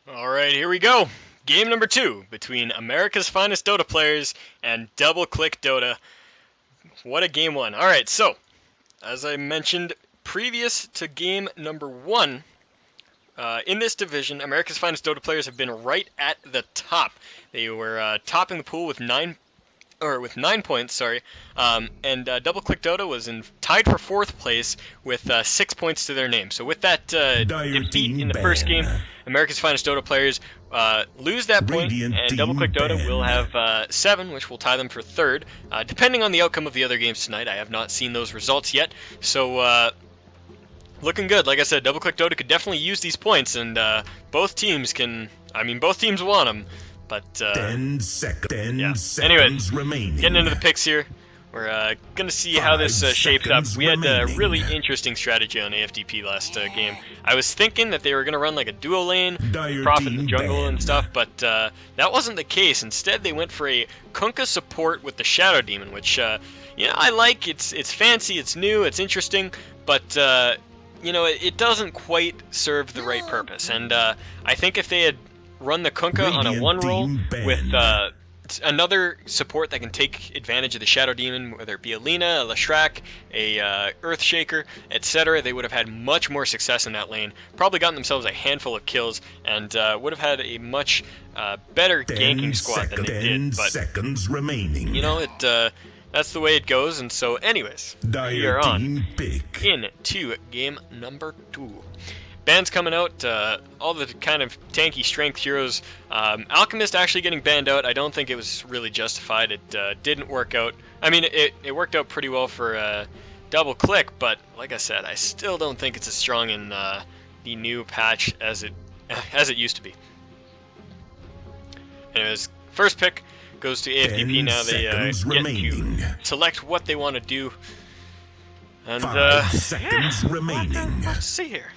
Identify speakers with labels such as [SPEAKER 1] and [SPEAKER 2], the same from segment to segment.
[SPEAKER 1] Alright, here we go. Game number 2 between America's finest Dota players and Double Click Dota. What a game 1. Alright, so, as I mentioned previous to game number 1, in this division, America's finest Dota players have been right at the top. They were topping the pool with 9 points, and Double Click Dota was tied for 4th place with 6 points to their name. So with that defeat in the first game, America's finest Dota players lose that point, and Double Click Dota will have 7, which will tie them for 3rd, depending on the outcome of the other games tonight. I have not seen those results yet, so looking good. Like I said, Double Click Dota could definitely use these points, and both teams want them. But,
[SPEAKER 2] 10 seconds
[SPEAKER 1] remaining. Getting into the picks here. We're going to see how this shapes up. We had a really interesting strategy on AFDP last game. I was thinking that they were going to run like a duo lane, Prophet in the jungle and stuff, but that wasn't the case. Instead, they went for a Kunkka support with the Shadow Demon, which, I like. It's fancy, it's new, it's interesting, but, it doesn't quite serve the right purpose. And I think if they had run the Kunkka on a 1-roll with another support that can take advantage of the Shadow Demon, whether it be a Lina, a Leshrac, a Earthshaker, etc., they would have had much more success in that lane, probably gotten themselves a handful of kills, and would have had a much better ganking squad than they did. But,
[SPEAKER 2] seconds remaining.
[SPEAKER 1] That's the way it goes, and so anyways, we are on into game number 2. Bans coming out, all the kind of tanky strength heroes. Alchemist actually getting banned out, I don't think it was really justified. It didn't work out. I mean, it worked out pretty well for Double Click, but like I said, I still don't think it's as strong in the new patch as it used to be. Anyways, first pick goes to AFDP. Now they get to select what they want to do. And
[SPEAKER 2] 5 seconds remaining.
[SPEAKER 1] Let's see here.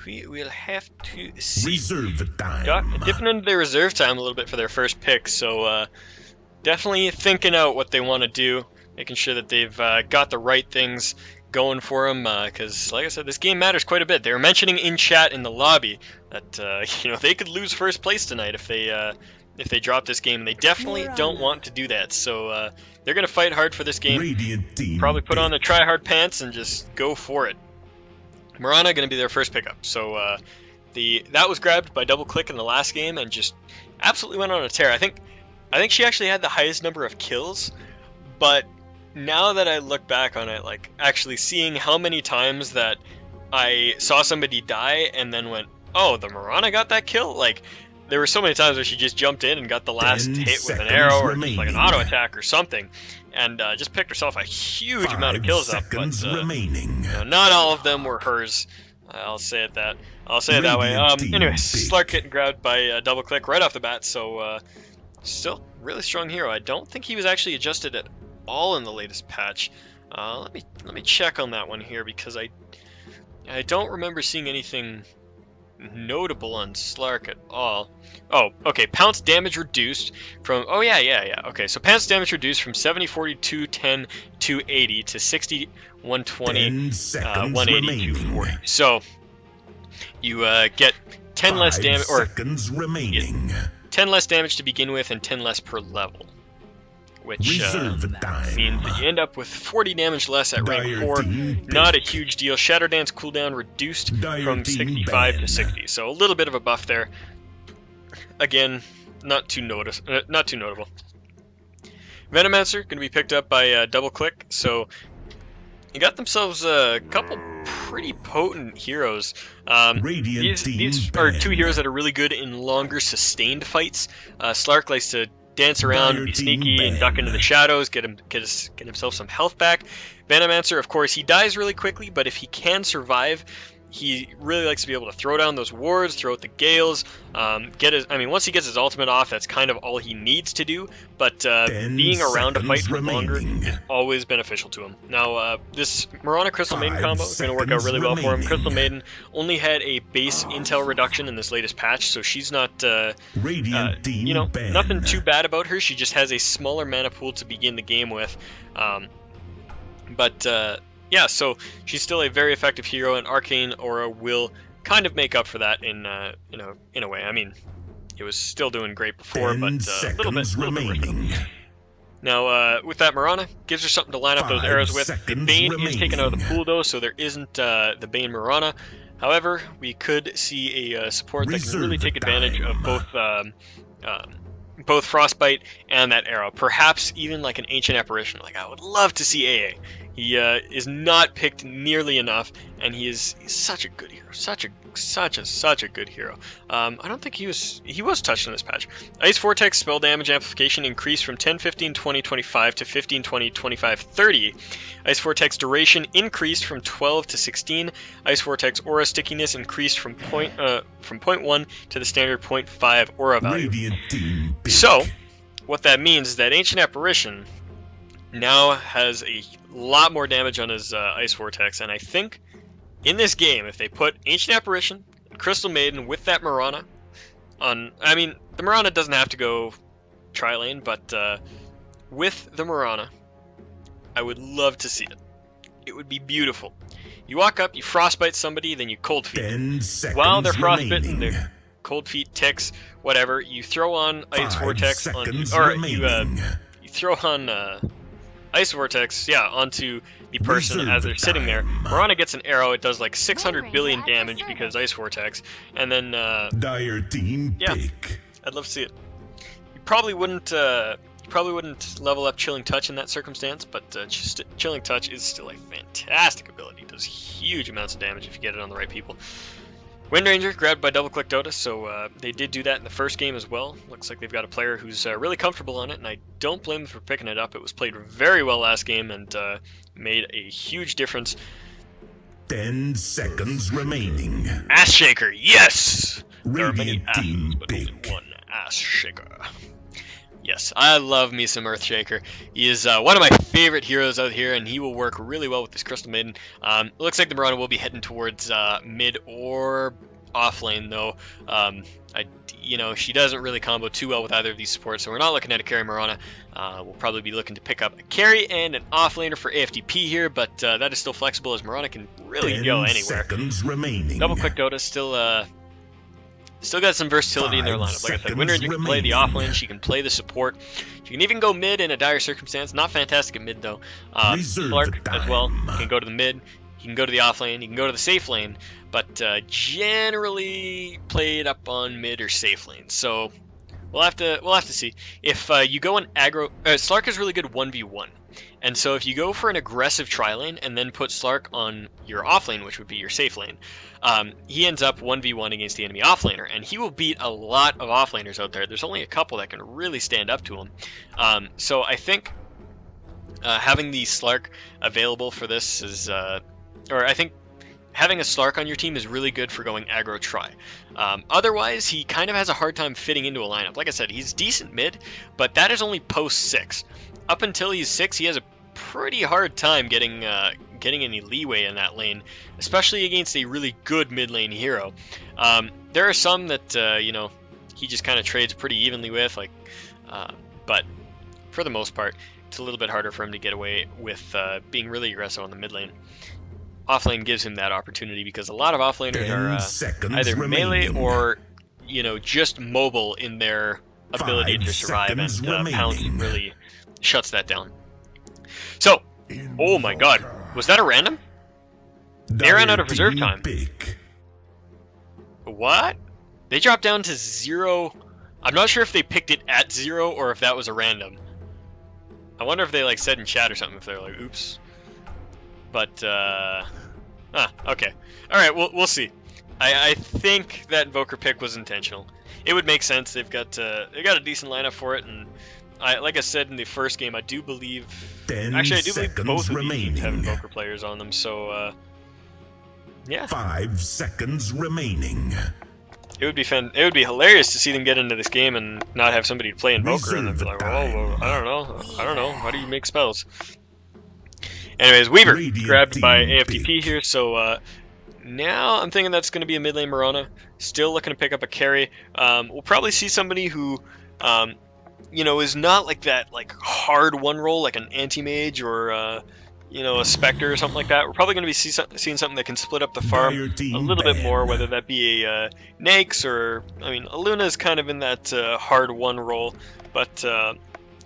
[SPEAKER 1] We will have to see.
[SPEAKER 2] Reserve time.
[SPEAKER 1] Dipping into their reserve time a little bit for their first pick, so definitely thinking out what they want to do, making sure that they've got the right things going for them, because, like I said, this game matters quite a bit. They were mentioning in chat in the lobby that they could lose first place tonight if they drop this game, and they definitely don't want to do that. So they're going to fight hard for this game, probably put on their try-hard pants and just go for it. Mirana going to be their first pickup, so that was grabbed by Double Click in the last game and just absolutely went on a tear. I think she actually had the highest number of kills, but now that I look back on it, like actually seeing how many times that I saw somebody die and then went, oh, the Mirana got that kill? Like, there were so many times where she just jumped in and got the last hit with an arrow or just like an auto attack or something, and just picked herself a huge amount of kills up. But not all of them were hers. I'll say it that way. Anyways, Slark getting grabbed by Double Click right off the bat, so still really strong hero. I don't think he was actually adjusted at all in the latest patch. Let me check on that one here, because I don't remember seeing anything notable on Slark at all. Oh, okay, pounce damage reduced from, okay, so pounce damage reduced from 70, 42, 10, 280 to 60, 120, 180, 240. So, you get 10 less damage, or 10 less damage to begin with and 10 less per level, which means that you end up with 40 damage less at rank 4. Not a huge deal. Shadow Dance cooldown reduced from 65 to 60, so a little bit of a buff there. Again, not too notable. Venomancer going to be picked up by Double Click, so you got themselves a couple pretty potent heroes. These are 2 heroes that are really good in longer sustained fights. Slark likes to dance around, be sneaky, and duck into the shadows, get himself some health back. Venomancer, of course, he dies really quickly, but if he can survive, he really likes to be able to throw down those wards, throw out the gales, once he gets his ultimate off, that's kind of all he needs to do, but being around a fight for longer is always beneficial to him. Now, this Mirana Crystal Maiden combo is going to work out really well for him. Crystal Maiden only had a base intel reduction in this latest patch, so she's not, nothing too bad about her. She just has a smaller mana pool to begin the game with, yeah, so she's still a very effective hero, and Arcane Aura will kind of make up for that in a way. I mean, it was still doing great before, but a little bit
[SPEAKER 2] remaining.
[SPEAKER 1] Now, with that Mirana, gives her something to line up those arrows with. The Bane is taken out of the pool, though, so there isn't the Bane Mirana. However, we could see a support that can really take advantage of both Frostbite and that arrow. Perhaps even like an Ancient Apparition. Like, I would love to see AA. He is not picked nearly enough, and he's such a good hero. Such a good hero. I don't think he was touched in this patch. Ice Vortex spell damage amplification increased from 10, 15, 20, 25 to 15, 20, 25, 30. Ice Vortex duration increased from 12 to 16. Ice Vortex aura stickiness increased from 0.1 to the standard 0.5 aura value. So, what that means is that Ancient Apparition now has a lot more damage on his Ice Vortex, and I think in this game, if they put Ancient Apparition and Crystal Maiden with that Mirana on, I mean, the Mirana doesn't have to go tri-lane, but with the Mirana, I would love to see it. It would be beautiful. You walk up, you frostbite somebody, then you cold feet. While they're frostbitten, the cold feet ticks, whatever. You throw on Ice Vortex on, or you throw on Ice Vortex, onto the person as they're sitting there. Mirana gets an arrow. It does like 600 billion damage because Ice Vortex, and then
[SPEAKER 2] Dire team pick.
[SPEAKER 1] I'd love to see it. You probably wouldn't level up Chilling Touch in that circumstance, but Chilling Touch is still a fantastic ability. It does huge amounts of damage if you get it on the right people. Wind Ranger grabbed by Double Click Dota, so they did do that in the first game as well. Looks like they've got a player who's really comfortable on it, and I don't blame them for picking it up. It was played very well last game and made a huge difference.
[SPEAKER 2] 10 seconds remaining.
[SPEAKER 1] Ass Shaker, yes! There are many
[SPEAKER 2] Radiant
[SPEAKER 1] asses,
[SPEAKER 2] team
[SPEAKER 1] but only
[SPEAKER 2] pick.
[SPEAKER 1] one Ass Shaker. Yes, I love me some Earthshaker. He is one of my favorite heroes out here, and he will work really well with this Crystal Maiden. It looks like the Mirana will be heading towards mid or off lane, though. She doesn't really combo too well with either of these supports, so we're not looking at a carry Mirana. We'll probably be looking to pick up a carry and an off laner for AFDP here, but that is still flexible as Mirana can really go anywhere.
[SPEAKER 2] Seconds remaining.
[SPEAKER 1] Double Click Dota still got some versatility in their lineup. Like I said, Wind Ranger can play the off lane, she can play the support. She can even go mid in a dire circumstance. Not fantastic at mid, though. Clark as well can go to the mid, he can go to the off lane, he can go to the safe lane, but generally played up on mid or safe lane. So we'll have to see. If you go on aggro, Slark is really good 1v1. And so if you go for an aggressive tri-lane and then put Slark on your off lane, which would be your safe lane, he ends up 1v1 against the enemy offlaner, and he will beat a lot of offlaners out there. There's only a couple that can really stand up to him. So I think having the Slark available for this is, or I think having a Slark on your team is really good for going aggro tri. Otherwise, he kind of has a hard time fitting into a lineup. Like I said, he's decent mid, but that is only post 6. Up until he's 6, he has a pretty hard time getting any leeway in that lane, especially against a really good mid lane hero. There are some that he just kind of trades pretty evenly with, but for the most part, it's a little bit harder for him to get away with being really aggressive on the mid lane. Offlane gives him that opportunity because a lot of offlaners are either melee or just mobile in their ability to survive, and Pounce really shuts that down. So, oh my god, was that a random? They ran out of reserve time. What? They dropped down to 0. I'm not sure if they picked it at 0 or if that was a random. I wonder if they said in chat or something, if they're like, oops. But, okay. Alright, we'll see. I think that Invoker pick was intentional. It would make sense. They got a decent lineup for it, and like I said in the first game, I do believe... Actually, I do believe both of these teams have Invoker players on them, so, yeah.
[SPEAKER 2] 5 seconds remaining.
[SPEAKER 1] It would be hilarious to see them get into this game and not have somebody to play Invoker, and then be like, well, I don't know. How do you make spells? Anyways, Weaver grabbed by AFDP here, so now I'm thinking that's going to be a mid lane Mirana. Still looking to pick up a carry. We'll probably see somebody who, is not like that hard one roll like an anti-mage or you know, a Spectre or something like that. We're probably going to be seeing something that can split up the farm a little bit more, whether that be a Naix or, I mean, Aluna is kind of in that hard one role, but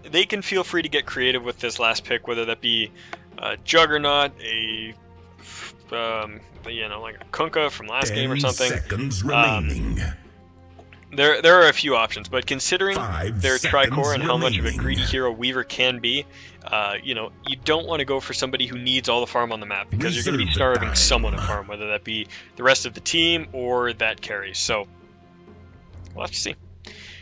[SPEAKER 1] they can feel free to get creative with this last pick, whether that be Juggernaut, you know, like a Kunkka from last game or something.
[SPEAKER 2] 10 seconds remaining.
[SPEAKER 1] There are a few options, but considering
[SPEAKER 2] 5
[SPEAKER 1] their Tricor and how much of a
[SPEAKER 2] remaining.
[SPEAKER 1] greedy hero Weaver can be, you know, you don't want to go for somebody who needs all the farm on the map, because you're going to be
[SPEAKER 2] Reserve the
[SPEAKER 1] starving
[SPEAKER 2] time.
[SPEAKER 1] someone at farm, whether that be the rest of the team or that carry. So we'll have to see.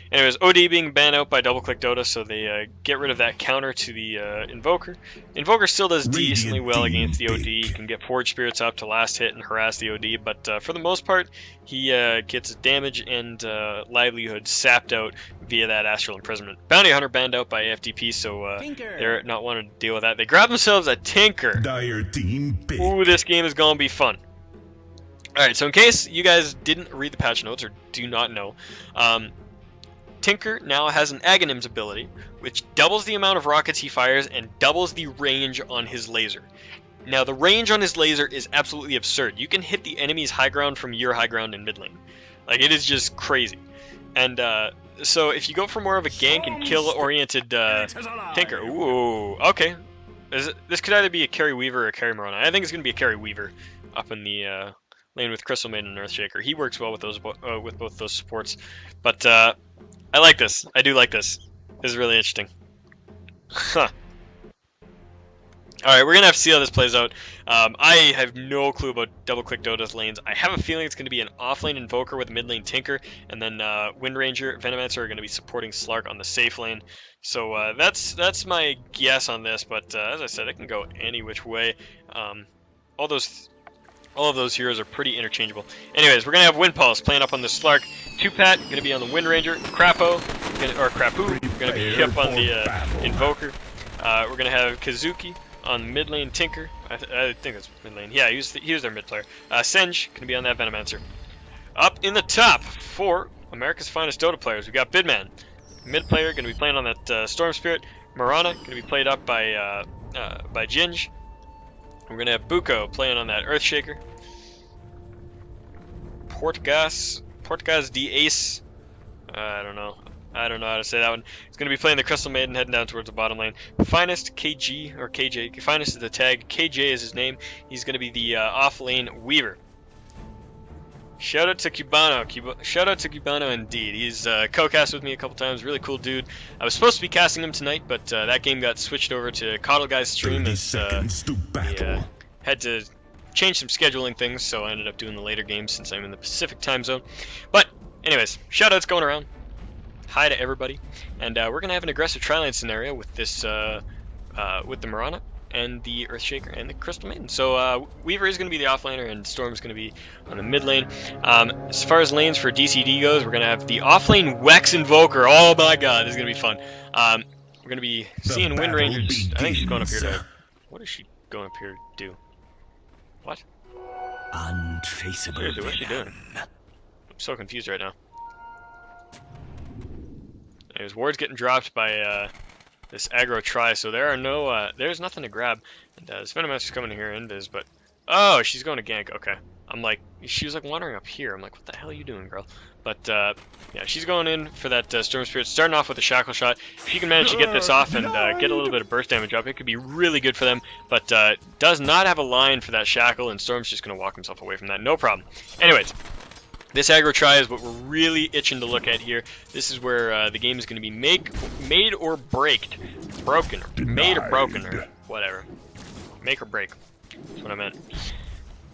[SPEAKER 1] Anyways, OD being banned out by double-click Dota, so they get rid of that counter to the Invoker. Invoker still does decently well against the OD. You can get Forge Spirits up to last hit and harass the OD, but for the most part, he gets damage and livelihood sapped out via that Astral Imprisonment. Bounty Hunter banned out by AFDP, so they're not wanting to deal with that. They grab themselves a Tinker.
[SPEAKER 2] Dire team pick.
[SPEAKER 1] Ooh, this game is going to be fun. Alright, so in case you guys didn't read the patch notes or do not know, Tinker now has an Aghanim's ability, which doubles the amount of rockets he fires and doubles the range on his laser. Now, the range on his laser is absolutely absurd. You can hit the enemy's high ground from your high ground in mid lane. Like, it is just crazy. And so if you go for more of a gank and kill-oriented Tinker, ooh, okay. This could either be a carry Weaver or a carry Morona. I think it's going to be a carry Weaver up in the lane with Crystal Maiden and Earthshaker. He works well with those with both those supports. But I like this. I do like this. This is really interesting. Huh. Alright, we're going to have to see how this plays out. I have no clue about double-click Dota's lanes. I have a feeling it's going to be an off-lane Invoker with a mid-lane Tinker, and then Wind Ranger, Venomancer are going to be supporting Slark on the safe lane. So that's my guess on this, but as I said, it can go any which way. All of those heroes are pretty interchangeable. Anyways, we're going to have Wind Pulse playing up on the Slark. Two-Pat, going to be on the Wind Ranger. Crapu, going to be hip on the Invoker. We're going to have Kazuki on mid lane Tinker. I think that's mid lane. Yeah, he was their mid player. Senj, going to be on that Venomancer. Up in the top for America's finest Dota players, we got Bidman. Mid player, going to be playing on that Storm Spirit. Marana, going to be played up by Ginge. We're going to have Buko playing on that Earthshaker. Portgas D Ace. I don't know how to say that one. He's going to be playing the Crystal Maiden, heading down towards the bottom lane. Finest KG, or KJ. Finest is the tag. KJ is his name. He's going to be the off-lane Weaver. Shout out to Cubano. Shout out to Cubano indeed. He's co-cast with me a couple times. Really cool dude. I was supposed to be casting him tonight, but that game got switched over to Coddle Guy's stream as had to change some scheduling things, so I ended up doing the later games since I'm in the Pacific time zone. But anyways, shout outs going around. Hi to everybody. And we're gonna have an aggressive tri-lane scenario with this with the Marana and the Earthshaker and the Crystal Maiden. So Weaver is going to be the offlaner and Storm is going to be on the mid lane. As far as lanes for DCD goes, we're going to have the offlane Wex Invoker. Oh my god, this is going to be fun. We're going to be seeing Wind Ranger. I think she's going up here to... What is she going up here to do? What?
[SPEAKER 3] Untraceable.
[SPEAKER 1] Seriously, what's she doing? I'm so confused right now. Anyways, Ward's getting dropped by... this aggro try, so there are no, there's nothing to grab. And this Venomancer's coming here, and is, but oh, she's going to gank. Okay, I'm like, she was like wandering up here. I'm like, what the hell are you doing, girl? But yeah, she's going in for that Storm Spirit, starting off with a Shackle Shot. If she can manage to get this off and get a little bit of burst damage up, it could be really good for them. But does not have a line for that Shackle, and Storm's just going to walk himself away from that, no problem. Anyways. This aggro try is what we're really itching to look at here. This is where the game is going to be made or broken, made or broken, or whatever. Make or break. That's what I meant.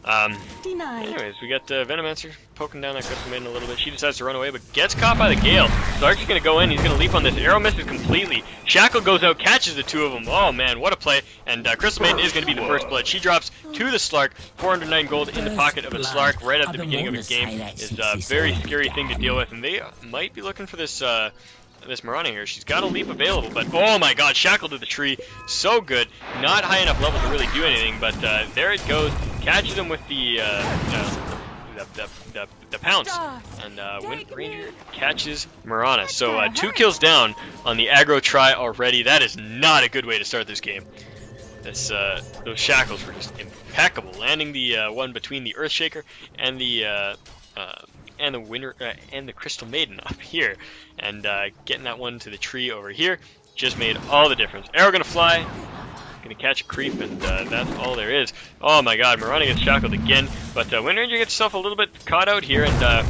[SPEAKER 1] Anyways, we got Venomancer poking down that Crystal Maiden a little bit. She decides to run away, but gets caught by the Gale. Slark's going to go in. He's going to leap on this. Arrow misses completely. Shackle goes out, catches the two of them. Oh, man, what a play. And Crystal Maiden is going to be the first blood. She drops to the Slark. 409 gold in the pocket of a Slark right at the beginning of the game. Is a very scary thing to deal with. And they might be looking for this... this Marana here. She's got a leap available, but oh my god, Shackle to the tree. So good. Not high enough level to really do anything, but there it goes. Catches him with the pounce. And Wind Ranger catches Marana. So 2 kills down on the aggro try already. That is not a good way to start this game. those shackles were just impeccable, landing the one between the Earthshaker and the Crystal Maiden up here, and getting that one to the tree over here just made all the difference. Arrow gonna fly, gonna catch a creep, and that's all there is. Oh my God, Marana gets shackled again, but Wind Ranger gets himself a little bit caught out here, and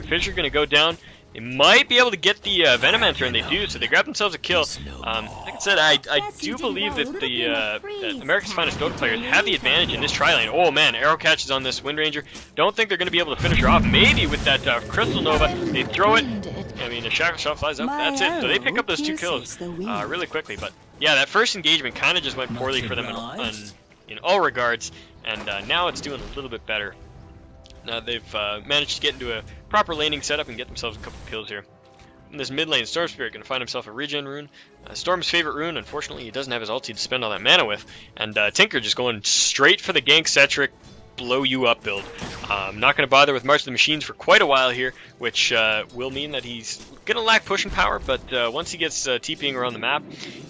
[SPEAKER 1] Fissure gonna go down. They might be able to get the Venomancer, and they do, so they grab themselves a kill. Like I said, I do believe that that America's Finest Dota players have the advantage in this tri-lane. Oh man, arrow catches on this Wind Ranger. Don't think they're going to be able to finish her off. Maybe with that Crystal Nova, they throw it. I mean, the Shackle Shot flies up, that's it. So they pick up those 2 kills really quickly. But yeah, that first engagement kind of just went poorly for them in all regards, and now it's doing a little bit better. Now they've managed to get into a proper laning setup and get themselves a couple kills here. In this mid lane, Storm Spirit going to find himself a regen rune. Storm's favorite rune, unfortunately, he doesn't have his ulti to spend all that mana with. And Tinker just going straight for the gank-centric, blow you up build. Not going to bother with March of the Machines for quite a while here, which will mean that he's going to lack pushing power, but once he gets TPing around the map,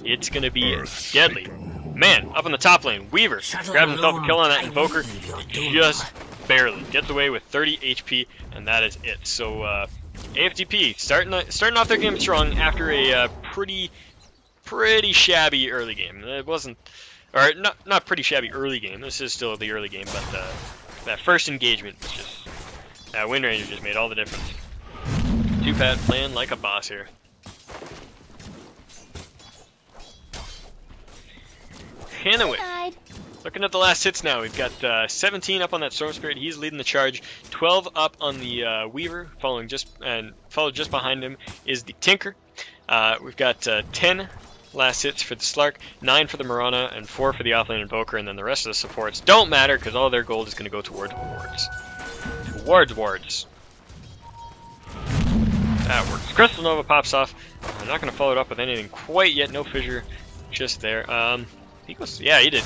[SPEAKER 1] it's going to be deadly. Man, up on the top lane, Weaver grabs himself a kill on that Invoker, just barely gets away with 30 HP, and that is it. So AFTP starting off their game strong after a pretty shabby early game. It wasn't, or not pretty shabby early game. This is still the early game, but that first engagement was just Wind Ranger just made all the difference. 2-Pat playing like a boss here. Canuck. Looking at the last hits now, we've got 17 up on that Storm Spirit. He's leading the charge. 12 up on the Weaver, followed just behind him is the Tinker. We've got 10 last hits for the Slark, 9 for the Marana, and 4 for the offlane Invoker, and then the rest of the supports don't matter because all their gold is going to go towards wards. That works. Crystal Nova pops off. I'm not going to follow it up with anything quite yet. No fissure, just there. He goes, yeah, he did.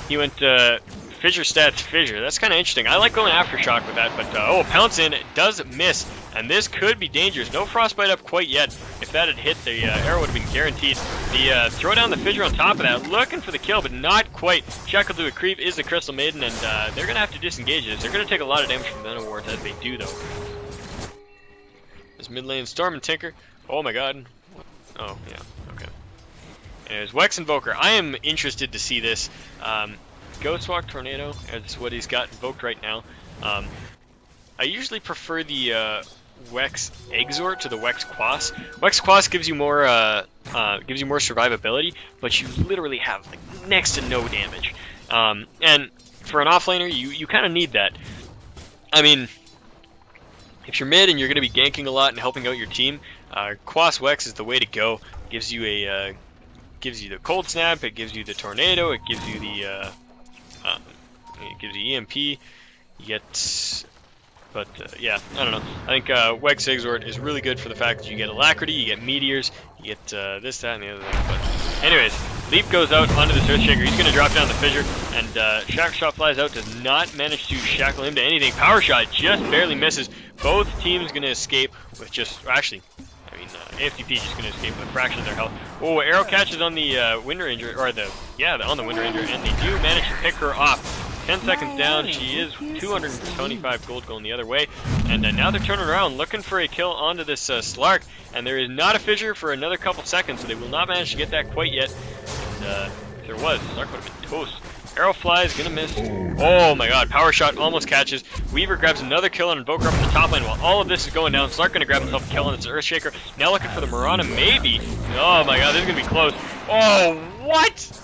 [SPEAKER 1] He went fissure stats fissure. That's kind of interesting. I like going aftershock with that, but oh, pounce in does miss, and this could be dangerous. No frostbite up quite yet. If that had hit, the arrow would have been guaranteed. The throw down the fissure on top of that, looking for the kill, but not quite. Shackle to a creep is the Crystal Maiden, and they're gonna have to disengage this. They're gonna take a lot of damage from Venom Wards as they do, though. This mid lane Storm and Tinker. Oh my God. Oh yeah. Okay. Anyways, Wex Invoker. I am interested to see this. Ghostwalk Tornado is what he's got invoked right now. I usually prefer the Wex Exort to the Wex Quas. Wex Quas gives you more survivability, but you literally have like next to no damage. And for an offlaner, you kind of need that. I mean, if you're mid and you're going to be ganking a lot and helping out your team, Quas Wex is the way to go. Gives you a gives you the Cold Snap, it gives you the Tornado, it gives you the EMP. You get, but yeah, I don't know. I think Wex Exort is really good for the fact that you get Alacrity, you get Meteors, you get this, that, and the other thing. But anyways, Leap goes out onto the Earthshaker. He's going to drop down the fissure, and Shackle Shot flies out, does not manage to shackle him to anything. Power Shot just barely misses. Both teams going to escape with just, actually, I mean, AFTP just going to escape with a fraction of their health. Oh, arrow catches on the Wind Ranger, or on the Wind Ranger, and they do manage to pick her off. 10 seconds down, she is 225 gold going the other way, and now they're turning around looking for a kill onto this Slark, and there is not a fissure for another couple seconds, so they will not manage to get that quite yet. And if there was, Slark would have been toast. Arrow flies, gonna miss. Oh my God, Power Shot almost catches. Weaver grabs another kill on Invoker up in the top lane while all of this is going down. Slark gonna grab himself a kill on this Earthshaker. Now looking for the Marana, maybe. Oh my God, this is gonna be close. Oh, what?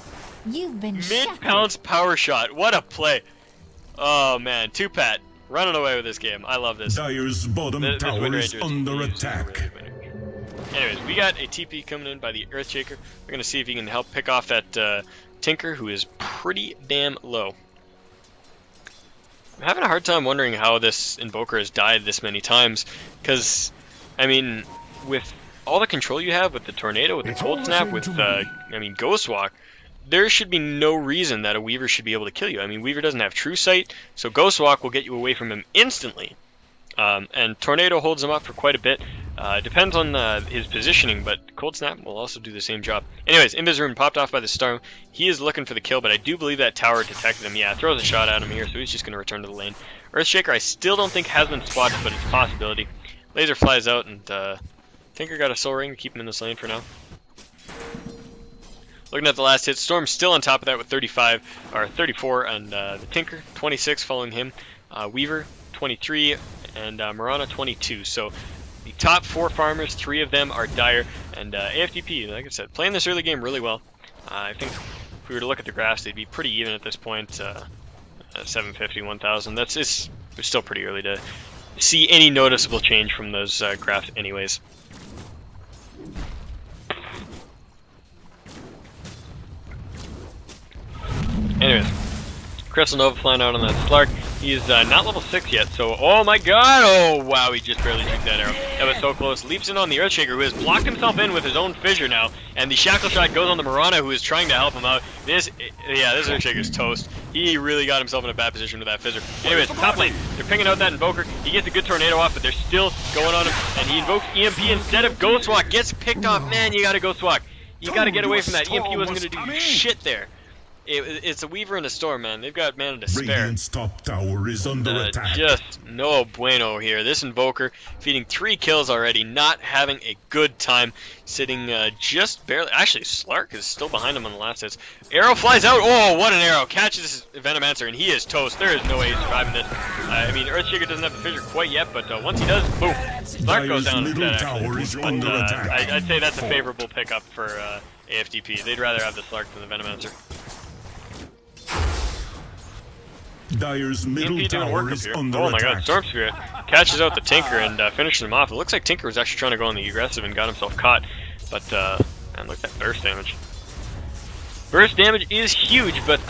[SPEAKER 4] You've been
[SPEAKER 1] Mid-pounce Power Shot. What a play. Oh man, 2-Pat running away with this game. I love this.
[SPEAKER 2] Dire's bottom tower is under attack.
[SPEAKER 1] Anyways, we got a TP coming in by the Earthshaker. We're going to see if he can help pick off that Tinker, who is pretty damn low. I'm having a hard time wondering how this Invoker has died this many times, because, I mean, with all the control you have with the Tornado, with the Cold Snap, with, Ghostwalk, there should be no reason that a Weaver should be able to kill you. I mean, Weaver doesn't have True Sight, so Ghostwalk will get you away from him instantly. And Tornado holds him up for quite a bit. Depends on his positioning, but Cold Snap will also do the same job. Anyways, Invis Rune popped off by the Storm. He is looking for the kill, but I do believe that tower detected him. Yeah, throws a shot at him here, so he's just going to return to the lane. Earthshaker I still don't think has been spotted, but it's a possibility. Laser flies out, and Tinker got a Soul Ring to keep him in this lane for now. Looking at the last hit, Storm's still on top of that with 34, and the Tinker 26 following him, Weaver 23, and Mirana 22. So the top 4 farmers, 3 of them are Dire, and AFDP, like I said, playing this early game really well. I think if we were to look at the graphs, they'd be pretty even at this point. 750, 1000. It's still pretty early to see any noticeable change from those graphs, anyways. Anyways, Crystal Nova flying out on that Slark. He's not level 6 yet, so oh my god! Oh wow, he just barely took that arrow. That was so close. Leaps in on the Earthshaker, who has blocked himself in with his own fissure now, and the Shackle Shot goes on the Mirana, who is trying to help him out. This Earthshaker's toast. He really got himself in a bad position with that fissure. Anyways, top lane, they're picking out that Invoker. He gets a good tornado off, but they're still going on him, and he invokes EMP instead of Ghost Walk. Gets picked off. Man, you gotta Ghost Walk. You gotta get away from that. EMP wasn't gonna do shit there. It's a Weaver and a Storm, man. They've got mana to spare.
[SPEAKER 2] Radiant's top tower is under attack.
[SPEAKER 1] Just no bueno here. This Invoker feeding 3 kills already, not having a good time. Sitting just barely. Actually, Slark is still behind him on the last hits. Arrow flies out. Oh, what an arrow! Catches Venomancer, and he is toast. There is no way he's surviving this. I mean, Earthshaker doesn't have the fissure quite yet, but once he does, boom, Slark goes down instead. I'd say that's a favorable pickup for AFDP. They'd rather have the Slark than the Venomancer.
[SPEAKER 2] Dire's middle tower is under
[SPEAKER 1] oh my
[SPEAKER 2] attack.
[SPEAKER 1] god, Storm Spirit catches out the Tinker and finishes him off. It looks like Tinker was actually trying to go on the aggressive and got himself caught, but and look at that burst damage. Burst damage is huge, but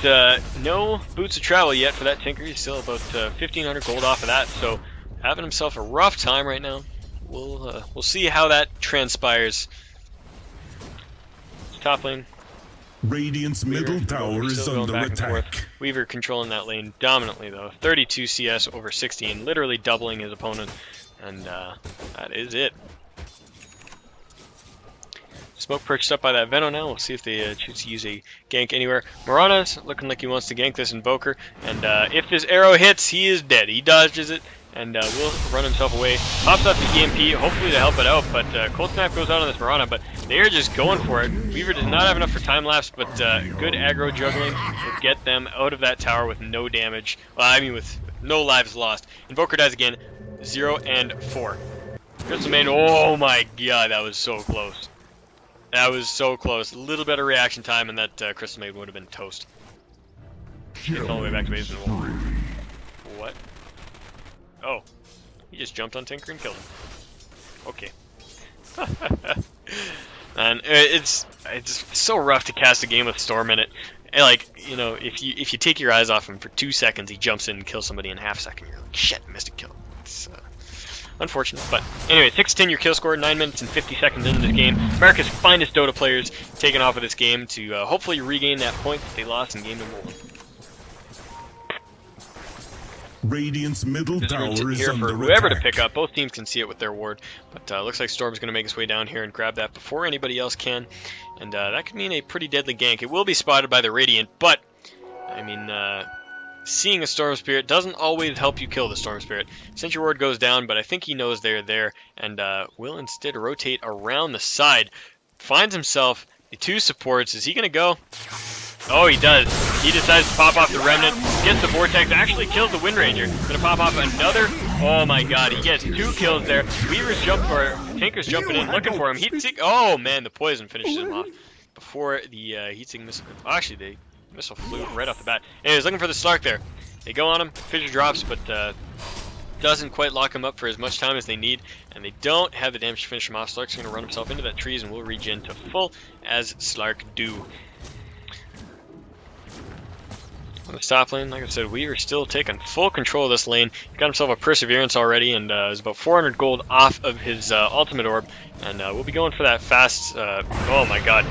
[SPEAKER 1] no boots of travel yet for that Tinker. He's still about 1,500 gold off of that, so having himself a rough time right now. We'll see how that transpires. Top lane.
[SPEAKER 2] Radiant's middle tower is under attack.
[SPEAKER 1] Weaver controlling that lane dominantly though. 32 CS over 16, literally doubling his opponent, and that is it. Smoke perched up by that Veno now. We'll see if they choose to use a gank anywhere. Mirana's looking like he wants to gank this Invoker, and if this arrow hits, he is dead. He dodges it, and will run himself away. Pops up the EMP, hopefully to help it out, but Cold Snap goes out on this Mirana, but they are just going for it. Weaver does not have enough for time lapse, but good aggro juggling will get them out of that tower with no damage. Well, I mean with no lives lost. Invoker dies again, 0 and 4. Crystal Maiden, oh my god, that was so close. That was so close. A little better reaction time, and that Crystal Maiden would have been toast. It's all the way back to base. What? Oh, he just jumped on Tinker and killed him. Okay. And it's so rough to cast a game with Storm in it. And like, you know, if you take your eyes off him for 2 seconds, he jumps in and kills somebody in half a second. You're like, shit, missed a kill. It's unfortunate, but anyway, 6-10 your kill score, 9 minutes and 50 seconds into this game. America's finest Dota players taking off of this game to hopefully regain that point that they lost in game number 1.
[SPEAKER 2] Radiant's middle tower is
[SPEAKER 1] here
[SPEAKER 2] under
[SPEAKER 1] for whoever
[SPEAKER 2] attack.
[SPEAKER 1] to pick up. Both teams can see it with their ward, but looks like Storm's going to make his way down here and grab that before anybody else can, and that could mean a pretty deadly gank. It will be spotted by the Radiant, but I mean, seeing a Storm Spirit doesn't always help you kill the Storm Spirit. Sentry Ward goes down, but I think he knows they're there, and will instead rotate around the side. Finds himself the 2 supports. Is he going to go? Oh, he does. He decides to pop off the Remnant, gets the Vortex, actually kills the Wind Ranger. Gonna pop off another. Oh my god, he gets 2 kills there. Weaver's Tinker's jumping in, looking for him. Oh man, the poison finishes him off before the heat-seeking missile. Oh, actually, the missile flew right off the bat. Anyways, looking for the Slark there. They go on him, fissure drops, but doesn't quite lock him up for as much time as they need, and they don't have the damage to finish him off. Slark's gonna run himself into that trees and will regen to full as Slark do. On the top lane, like I said, we are still taking full control of this lane. He got himself a Perseverance already, and is about 400 gold off of his ultimate orb, and we'll be going for that fast. Oh my god,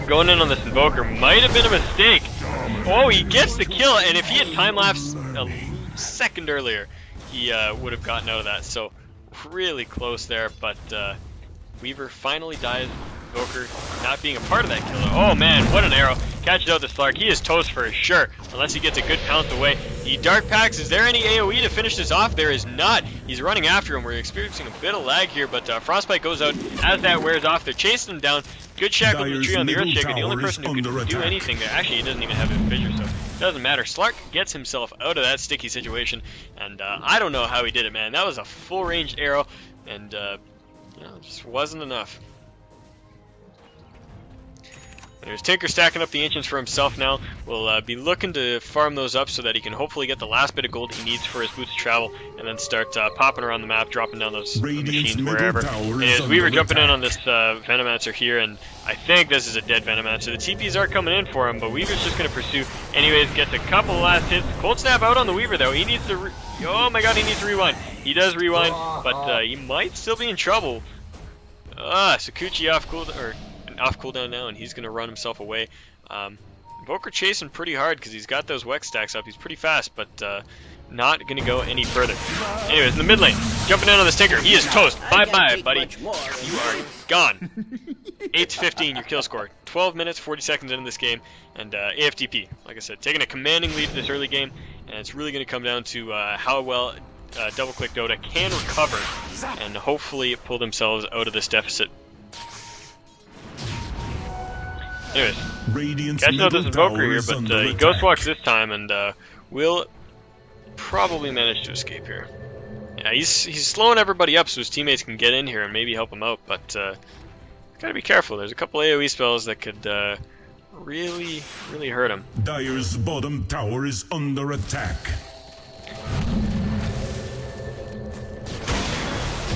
[SPEAKER 1] going in on this Invoker might have been a mistake. Oh, he gets the kill, and if he had time lapse a second earlier, he would have gotten out of that. So really close there, but Weaver finally dies. Invoker not being a part of that kill. Oh man, what an arrow. Catches out the Slark. He is toast for sure, unless he gets a good pounce away. The Dark Packs, is there any AoE to finish this off? There is not. He's running after him. We're experiencing a bit of lag here, but Frostbite goes out as that wears off. They're chasing him down. Good shackle to the tree on the Earthshaker. The only person who could do anything there. Actually, he doesn't even have his fissure, so it doesn't matter. Slark gets himself out of that sticky situation, and I don't know how he did it, man. That was a full-ranged arrow, and you know, it just wasn't enough. There's Tinker stacking up the Ancients for himself now. We'll be looking to farm those up so that he can hopefully get the last bit of gold he needs for his boots of travel, and then start popping around the map, dropping down those machines wherever. And Weaver jumping in on this Venomancer here, and I think this is a dead Venomancer. The TPs are coming in for him, but Weaver's just going to pursue. Anyways, gets a couple last hits. Cold Snap out on the Weaver, though. He needs to... oh my god, he needs to rewind. He does rewind, but he might still be in trouble. Sakuchi off cooldown now, and he's going to run himself away. Invoker chasing pretty hard because he's got those Wex stacks up. He's pretty fast, but not going to go any further. Anyways, in the mid lane, jumping in on the Tinker. He is toast. Bye-bye, buddy. You are gone. 8-15, your kill score. 12 minutes, 40 seconds into this game, and AFTP. Like I said, taking a commanding lead this early game, and it's really going to come down to how well double-click Dota can recover and hopefully pull themselves out of this deficit. Anyways, catching out this Invoker here, but he Ghost Walks this time, and will probably manage to escape here. Yeah, he's slowing everybody up so his teammates can get in here and maybe help him out, but gotta be careful. There's a couple AoE spells that could really hurt him.
[SPEAKER 2] Dire's bottom tower is under attack.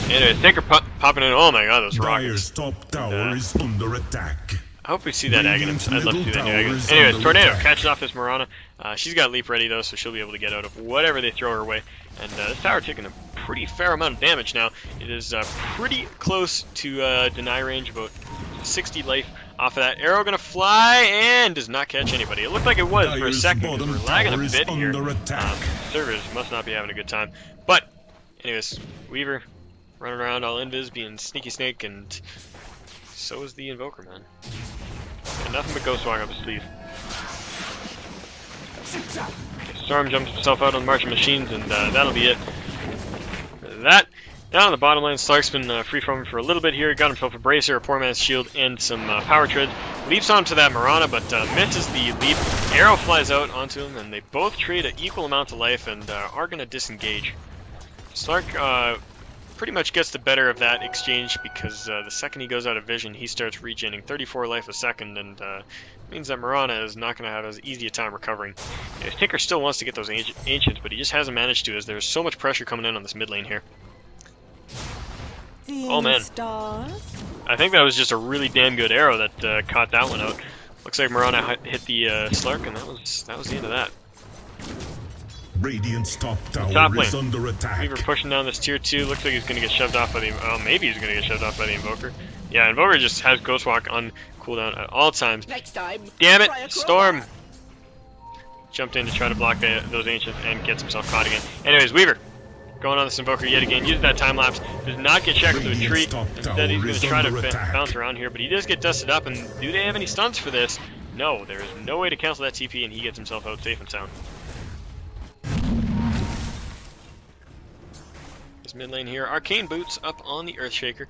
[SPEAKER 1] Anyways, Tinker popping in. Oh my god, those rockets.
[SPEAKER 2] Dire's top tower is under attack.
[SPEAKER 1] I hope we see that Aghanim. I'd love to see that new Aghanim. Anyways, Tornado catching off this Mirana. She's got leap ready though, so she'll be able to get out of whatever they throw her way. And this tower taking a pretty fair amount of damage now. It is pretty close to deny range, about 60 life off of that. Arrow gonna fly and does not catch anybody. It looked like it was for a second because we're lagging a bit here. Servers must not be having a good time. But anyways, Weaver running around all invis, being sneaky snake, and so is the Invoker, man. Got nothing but Ghost Walk up his sleeve. Storm jumps himself out on the March of Machines, and that'll be it. That. Down on the bottom lane, Slark's been free from him for a little bit here. Got himself a Bracer, a Poor Man's Shield, and some Power Treads. Leaps onto that Mirana, but misses the leap. Arrow flies out onto him, and they both trade an equal amount of life and are going to disengage. Slark pretty much gets the better of that exchange because the second he goes out of vision, he starts regening 34 life a second, and means that Mirana is not going to have as easy a time recovering. Yeah, Tinker still wants to get those Ancients, but he just hasn't managed to as there's so much pressure coming in on this mid lane here. Oh man, I think that was just a really damn good arrow that caught that one out. Looks like Mirana hit the Slark, and that was the end of that.
[SPEAKER 2] Radiant's top tower is under attack.
[SPEAKER 1] Weaver pushing down this tier 2. Looks like he's going to get shoved off by the... oh, maybe he's going to get shoved off by the Invoker. Yeah, Invoker just has Ghost Walk on cooldown at all times.
[SPEAKER 4] Next time,
[SPEAKER 1] damn it, Storm! Jumped in to try to block those Ancients and gets himself caught again. Anyways, Weaver going on this Invoker yet again. Uses that time lapse. Does not get shackled to a tree. Instead, he's going to try to bounce around here, but he does get dusted up. And do they have any stuns for this? No, there is no way to cancel that TP, and he gets himself out safe and sound. Mid lane here, Arcane Boots up on the Earthshaker,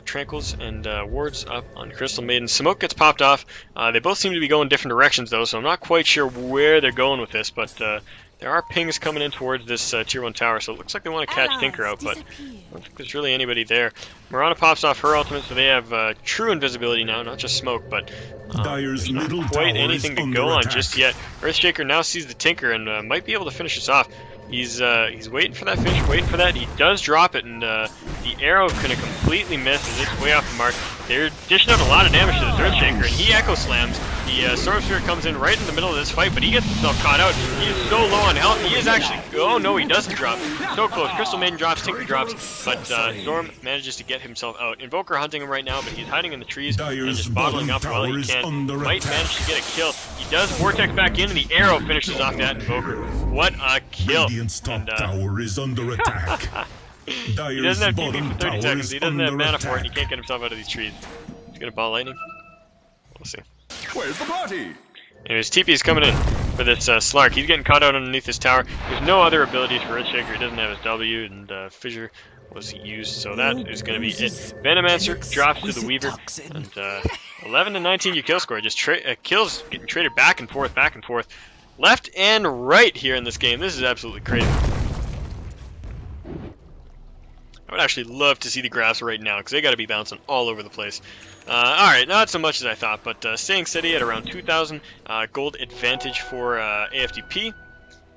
[SPEAKER 1] Tranquils and Wards up on Crystal Maiden. Smoke gets popped off. They both seem to be going different directions though, so I'm not quite sure where they're going with this, but there are pings coming in towards this tier 1 tower, so it looks like they want to catch Tinker out, but I don't think there's really anybody there. Mirana pops off her ultimate, so they have true invisibility now, not just smoke, but there's not quite anything to go on just yet. Earthshaker now sees the Tinker and might be able to finish this off. He's waiting for that finish, waiting for that. He does drop it, and the arrow kind of completely misses. It's way off the mark. They're dishing out a lot of damage to this Earthshaker, and he Echo Slams. The Storm Spirit comes in right in the middle of this fight, but he gets himself caught out. He is so low on health. He is actually... oh no, he doesn't drop. So close. Crystal Maiden drops, Tinker drops, but Storm manages to get himself out. Invoker hunting him right now, but he's hiding in the trees and just bottling up while he can. Might manage to get a kill. He does Vortex back in, and the arrow finishes off that Invoker. What a kill!
[SPEAKER 2] Radiant's top tower is under attack.
[SPEAKER 1] He
[SPEAKER 2] Dyer's
[SPEAKER 1] doesn't have TP
[SPEAKER 2] bottom
[SPEAKER 1] for 30
[SPEAKER 2] tower
[SPEAKER 1] seconds.
[SPEAKER 2] is
[SPEAKER 1] He doesn't have
[SPEAKER 2] under
[SPEAKER 1] mana for it, and he
[SPEAKER 2] attack.
[SPEAKER 1] can't get himself out of these trees. He's gonna ball lightning. We'll see.
[SPEAKER 4] Where's the party?
[SPEAKER 1] Anyways, TP is coming in for this Slark. He's getting caught out underneath his tower. There's no other abilities for Earthshaker. He doesn't have his W, and Fissure was used, so that is going to be it. Venomancer drops to the Weaver, and 11 to 19 you kill score. Just kills getting traded back and forth, left and right here in this game. This is absolutely crazy. I would actually love to see the grass right now, because they got to be bouncing all over the place. Alright, not so much as I thought, but staying steady at around 2,000 gold advantage for AFDP.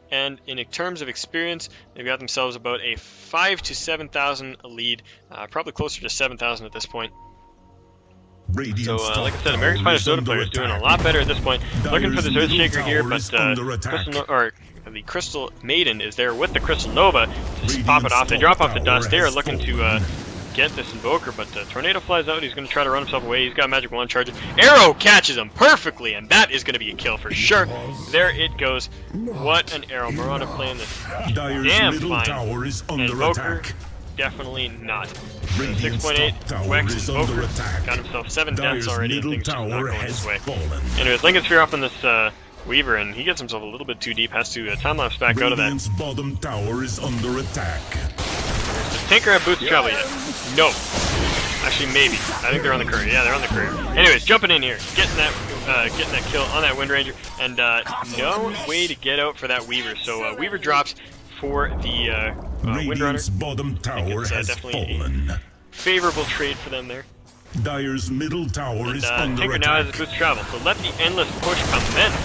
[SPEAKER 1] And in terms of experience, they've got themselves about a 5 to 7,000 lead, probably closer to 7,000 at this point. So, like I said, America's Finest Dota player is doing a lot better at this point. Looking for this Earthshaker here, but the Crystal Maiden is there with the Crystal Nova to just pop it off. They drop off the dust. They are looking to get this Invoker, but Tornado flies out. He's going to try to run himself away. He's got Magic Wand charge. Arrow catches him perfectly, and that is going to be a kill for sure. There it goes. What an arrow. Miranda playing this damn fine. Invoker, definitely not. 6.8, Wex Invoker, got himself 7 deaths already, and things just not going his way. Anyways, Lincoln Sphere up on this Weaver, and he gets himself a little bit too deep, has to time-lapse back out of that.
[SPEAKER 2] Radiant's bottom tower is under attack.
[SPEAKER 1] Does Tinker have boots of travel yet? No. Actually, maybe. I think they're on the courier. Yeah, they're on the courier. Anyways, jumping in here, getting that kill on that Wind Ranger, and no way to get out for that Weaver. So Weaver drops for the Wind Runner.
[SPEAKER 2] Bottom tower has
[SPEAKER 1] definitely
[SPEAKER 2] fallen.
[SPEAKER 1] a favorable trade for them there.
[SPEAKER 2] Dyer's middle tower is under
[SPEAKER 1] Tinker
[SPEAKER 2] attack.
[SPEAKER 1] now has his boots of travel, so let the endless push commence.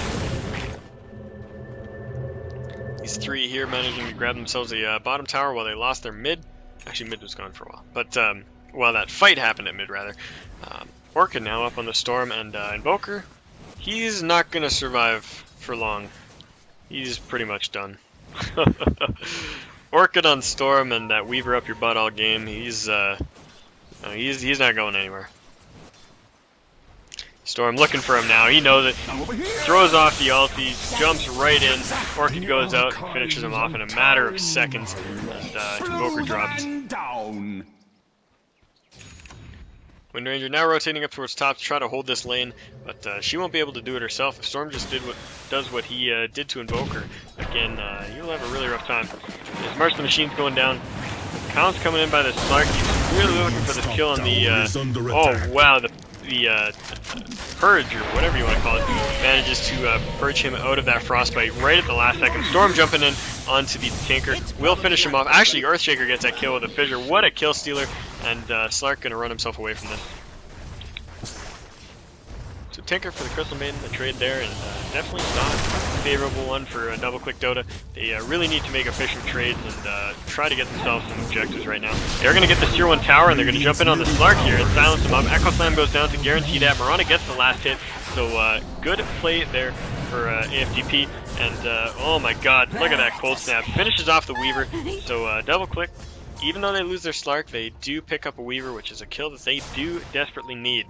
[SPEAKER 1] These three here managing to grab themselves a bottom tower while they lost their mid. Actually, mid was gone for a while. But while that fight happened at mid, rather. Orchid now up on the Storm, and Invoker, he's not going to survive for long. He's pretty much done. Orchid on Storm and that Weaver up your butt all game, he's not going anywhere. Storm looking for him now. He knows it. Throws off the ulti, jumps right in. Orchid goes out and finishes him off in a matter of seconds. And Invoker drops. Wind Ranger now rotating up towards top to try to hold this lane, but she won't be able to do it herself. If Storm just does what he did to Invoker, again, you'll have a really rough time. As March the Machine's going down, Count's coming in by the Slark. He's really looking for this kill on the, oh wow, the Purge, or whatever you want to call it, manages to purge him out of that Frostbite right at the last second. Storm jumping in onto the Tinker, will finish him off. Actually, Earthshaker gets that kill with a Fissure. What a kill stealer, and Slark going to run himself away from this. So Tinker for the Crystal Maiden, the trade there, and definitely not a favorable one for Double Click Dota. They really need to make efficient trades and try to get themselves some objectives right now. They're going to get this tier 1 tower, and they're going to jump in on the Slark here and silence him up. Echo Slam goes down to guarantee that. Mirana gets the last hit, so good play there for AFDP. And oh my god, look at that Cold Snap. Finishes off the Weaver, so Double Click, even though they lose their Slark, they do pick up a Weaver, which is a kill that they do desperately need.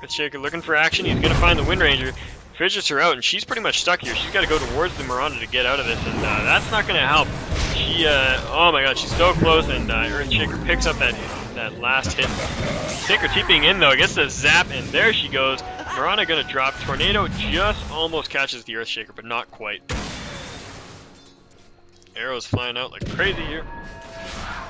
[SPEAKER 1] Earthshaker looking for action. He's going to find the Wind Ranger. Fidgets her out, and she's pretty much stuck here. She's got to go towards the Miranda to get out of this, and that's not going to help. She, oh my god, she's so close, and Earthshaker picks up that last hit. Tinker TPing in, though, gets the zap, and there she goes. Miranda going to drop. Tornado just almost catches the Earthshaker, but not quite. Arrows flying out like crazy here.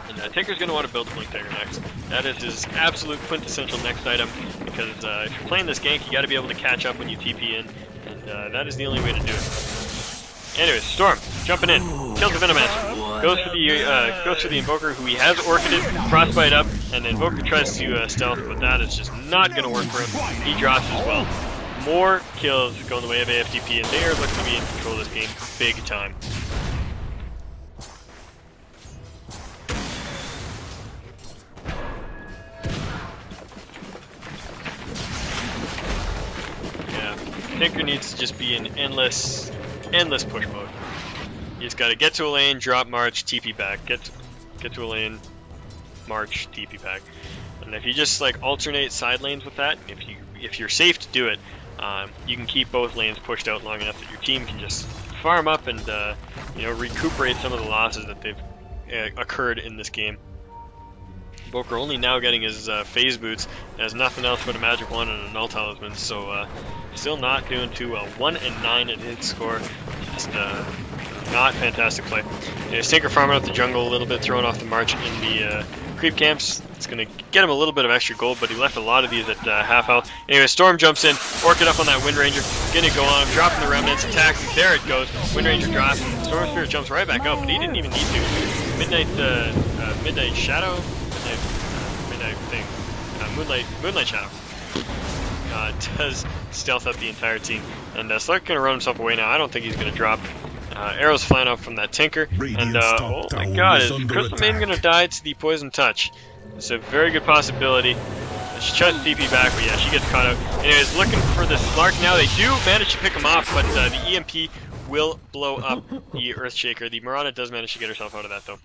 [SPEAKER 1] And Tinker's going to want to build Blink Dagger next. That is his absolute quintessential next item, because if you're playing this gank, you got to be able to catch up when you TP in, and that is the only way to do it. Anyways, Storm jumping in, kills the Venomancer, goes for the Invoker, who he has orchided, Frostbite up, and the Invoker tries to stealth, but that is just not going to work for him. He drops as well. More kills going the way of AFDP, and they are looking to be in control of this game big time. Tinker needs to just be in endless push mode. You just gotta get to a lane, drop, march, TP back. Get to a lane, march, TP back. And if you just like alternate side lanes with that, if you're safe to do it, you can keep both lanes pushed out long enough that your team can just farm up and recuperate some of the losses that they've occurred in this game. Invoker only now getting his phase boots, has nothing else but a magic wand and a null talisman, so still not doing too well. 1-9 at his score, just not fantastic play. Anyways, Tinker farming up the jungle a little bit, throwing off the march in the creep camps. It's going to get him a little bit of extra gold, but he left a lot of these at half health. Anyway, Storm jumps in, orchid up on that Wind Ranger, getting it going, dropping the remnants, attacking. There it goes. Wind Ranger drops, and Storm Spirit jumps right back up, but he didn't even need to. Midnight Shadow, Midnight thing, Moonlight Shadow. Does stealth up the entire team, and Slark gonna run himself away now. I don't think he's gonna drop. Arrows flying up from that Tinker, and oh my God, is Crystal Maiden gonna die to the poison touch? It's a very good possibility. She tries to TP back, but yeah, she gets caught out. Anyways, looking for the Slark now. They do manage to pick him off, but the EMP will blow up the Earthshaker. The Mirana does manage to get herself out of that though.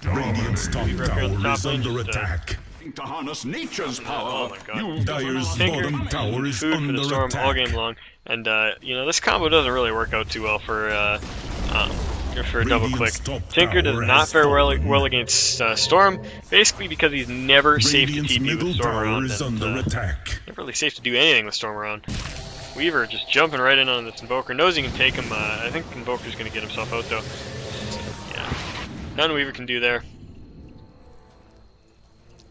[SPEAKER 2] Radiant's top tower is under attack.
[SPEAKER 3] To harness nature's power.
[SPEAKER 1] Oh my God.
[SPEAKER 2] Dire's
[SPEAKER 1] Tinker,
[SPEAKER 2] bottom tower is
[SPEAKER 1] food for the
[SPEAKER 2] under
[SPEAKER 1] Storm all
[SPEAKER 2] attack.
[SPEAKER 1] game long, and you know, this combo doesn't really work out too well for a double click. Tinker does not fare well against Storm, basically because he's never safe to TP with Storm around, and never really safe to do anything with Storm around. Weaver just jumping right in on this Invoker, knows he can take him. I think Invoker's going to get himself out though. Yeah, nothing Weaver can do there.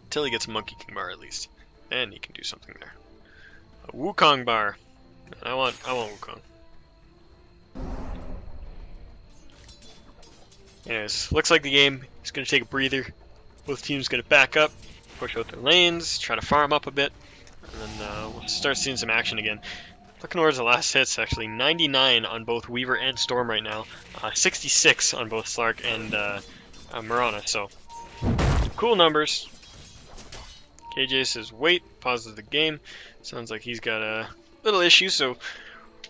[SPEAKER 1] Until he gets a Monkey King bar at least. Then he can do something there. A Wukong bar. I want Wukong. Anyways, looks like the game is going to take a breather. Both teams going to back up, push out their lanes, try to farm up a bit, and then we'll start seeing some action again. Looking towards the last hits, actually, 99 on both Weaver and Storm right now, 66 on both Slark and Mirana, so cool numbers. KJ says wait, pauses the game. Sounds like he's got a little issue, so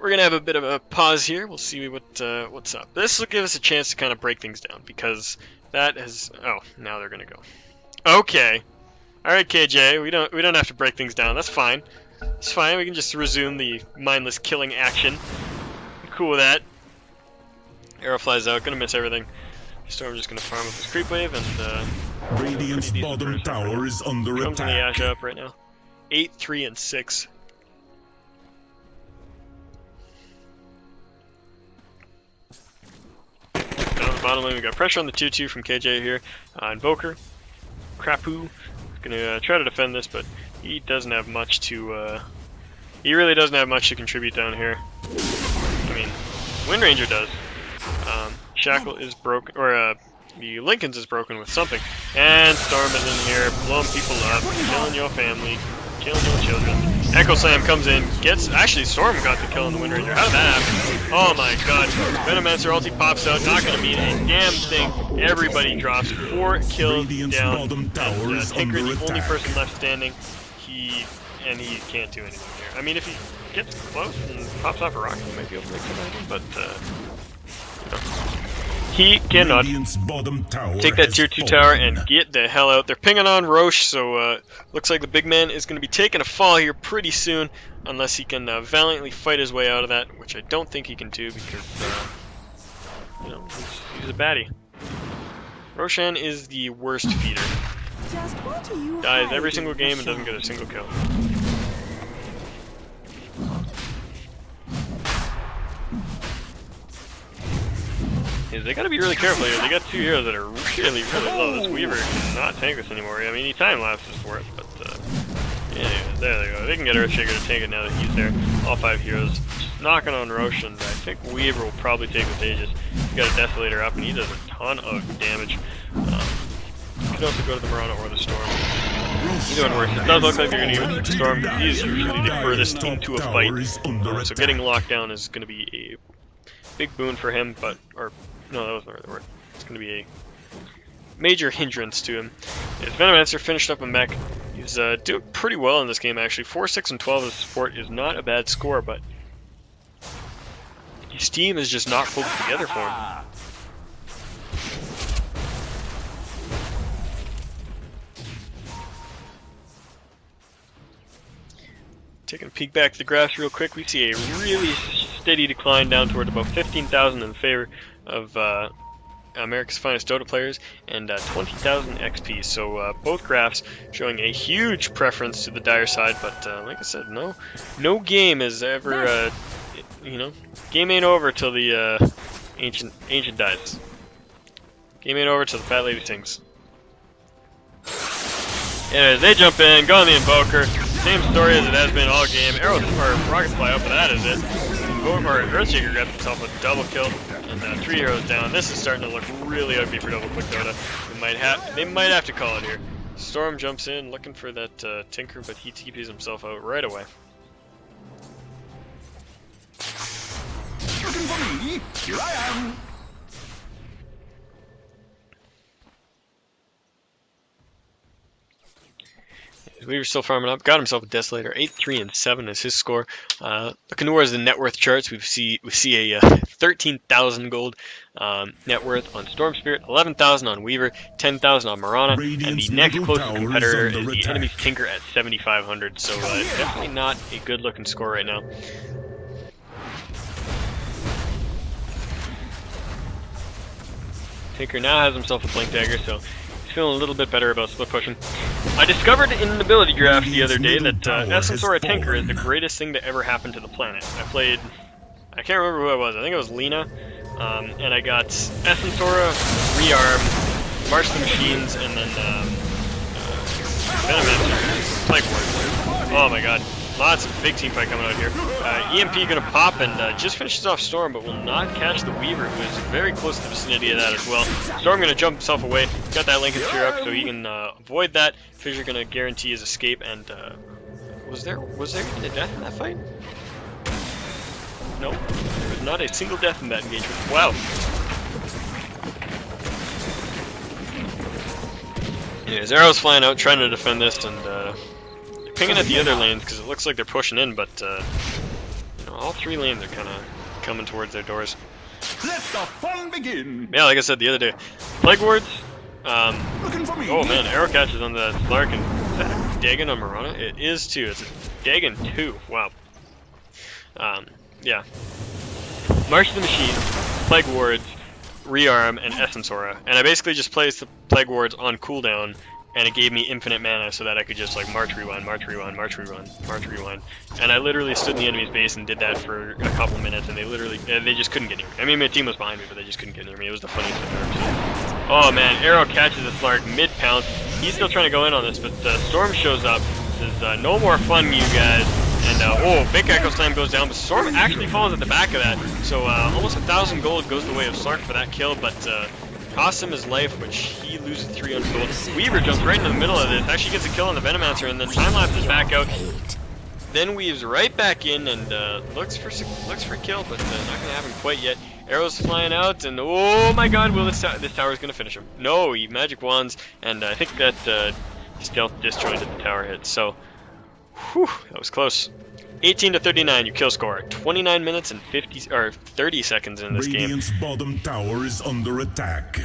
[SPEAKER 1] we're gonna have a bit of a pause here. We'll see what's up. This will give us a chance to kind of break things down because that has. Oh, now they're gonna go. Okay, all right, KJ. We don't have to break things down. That's fine. It's fine. We can just resume the mindless killing action. I'm cool with that. Arrow flies out. Gonna miss everything. Storm just gonna farm up his creep wave and.
[SPEAKER 2] Radiant's bottom tower is under
[SPEAKER 1] Comes in the
[SPEAKER 2] attack.
[SPEAKER 1] Ash up right now. 8, 3, and 6. Down the bottom lane, we got pressure on the 2-2 from KJ here. Invoker, Crapu, gonna try to defend this, but he doesn't have much to. He really doesn't have much to contribute down here. I mean, Wind Ranger does. Shackle is broken, or the Lincoln's is broken with something. And Storm is in here, blowing people up, killing your family, killing your children. Echo Slam comes in, actually Storm got the kill on the Wind Ranger. How did that happen? Oh my God. Venomancer ulti pops out, not gonna mean a damn thing. Everybody drops. 4 kills down. And Tinker, the only person left standing. He can't do anything here. I mean, if he gets close and pops off a rocket, he might be able to make something, but you know. He cannot take that tier 2 tower and get the hell out. They're pinging on Roche, so looks like the big man is going to be taking a fall here pretty soon, unless he can valiantly fight his way out of that, which I don't think he can do because, you know, he's a baddie. Roshan is the worst feeder. Dies every single game and doesn't get a single kill. They gotta be really careful here. They got 2 heroes that are really, really low. This Weaver cannot tank this anymore. I mean, he time lapses for it, but yeah, there they go. They can get Earthshaker to tank it now that he's there. All 5 heroes. Just knocking on Roshan. I think Weaver will probably take this Aegis. He's got a Desolator up, and he does a ton of damage. You could also go to the Mirana or the Storm. Either one works. It does look like they're going to go to the Storm, because he's usually the furthest into a fight. So getting locked down is going to be a big boon for him, but... No, that wasn't the right word. It's going to be a major hindrance to him. His Venomancer finished up a mech. He's doing pretty well in this game, actually. 4, 6, and 12 as support is not a bad score, but his team is just not pulled together for him. Taking a peek back at the graphs real quick, we see a really steady decline down toward about 15,000 in favor of America's finest Dota players, and 20,000 XP. So both graphs showing a huge preference to the dire side, but like I said, no game is ever, game ain't over till the ancient dies. Game ain't over till the fat lady sings. Anyways, they jump in, go on the Invoker. Same story as it has been all game. Arrows or rockets fly up, but that is it. Earthshaker grabs himself a double kill, and 3 arrows down. This is starting to look really ugly for Double Quick Dota. They might have to call it here. Storm jumps in, looking for that Tinker, but he TPs himself out right away.
[SPEAKER 3] Looking for me? Here I am.
[SPEAKER 1] Weaver's still farming up. Got himself a Desolator. 8, 3, and 7 is his score. Looking towards the net worth charts, we see a 13,000 gold net worth on Storm Spirit, 11,000 on Weaver, 10,000 on Marana, and the next closest competitor is the enemy's Tinker at 7,500. So definitely not a good looking score right now. Tinker now has himself a Blink Dagger, so feeling a little bit better about split pushing. I discovered in an ability graph the other day that Essence Aura Tinker is the greatest thing to ever happen to the planet. I can't remember who it was, I think it was Lena, and I got Essence Aura, Rearm, March the Machines, and then Venomancer, Plague Ward. Oh my god, lots of big team fight coming out here. EMP gonna pop and just finishes off Storm, but will not catch the Weaver, who is very close to the vicinity of that as well. Storm gonna jump himself away, got that Lincoln Sphere up so he can avoid that. Fissure gonna guarantee his escape, and was there even a death in that fight? Nope, there was not a single death in that engagement. Wow. Anyways, arrows flying out, trying to defend this, and pinging at the other lanes because it looks like they're pushing in, but all 3 lanes are kind of coming towards their doors.
[SPEAKER 3] Let the fun begin.
[SPEAKER 1] Yeah, like I said the other day, Plague Wards.
[SPEAKER 3] Looking for me.
[SPEAKER 1] Oh man, arrow catches on the Slark, and is that a Dagon on Marana? It is too. It's a Dagon 2. Wow. Yeah. March of the Machine, Plague Wards, Rearm, and Essence Aura, and I basically just placed the Plague Wards on cooldown. And it gave me infinite mana so that I could just like march rewind, march rewind, march rewind, march rewind. And I literally stood in the enemy's base and did that for a couple minutes, and they just couldn't get near me. I mean, my team was behind me, but they just couldn't get near me. It was the funniest thing I've ever seen. Oh man, arrow catches the Slark mid-pounce. He's still trying to go in on this, but Storm shows up. Says, no more fun, you guys. And oh, big Echo Slam goes down, but Storm actually falls at the back of that. So almost 1,000 gold goes the way of Slark for that kill, but costs him his life, which he loses 300 gold. Weaver jumps right into the middle of this, actually gets a kill on the Venomancer, and then time lapses back out. Then weaves right back in and looks for a kill, but not gonna happen quite yet. Arrows flying out, and oh my god, will this tower is gonna finish him? No, he magic wands, and I think that stealth disjointed the tower hit. So, whew, that was close. 18 to 39, your kill score. 29 minutes and 30 seconds in this game.
[SPEAKER 2] Radiant's bottom tower is under attack.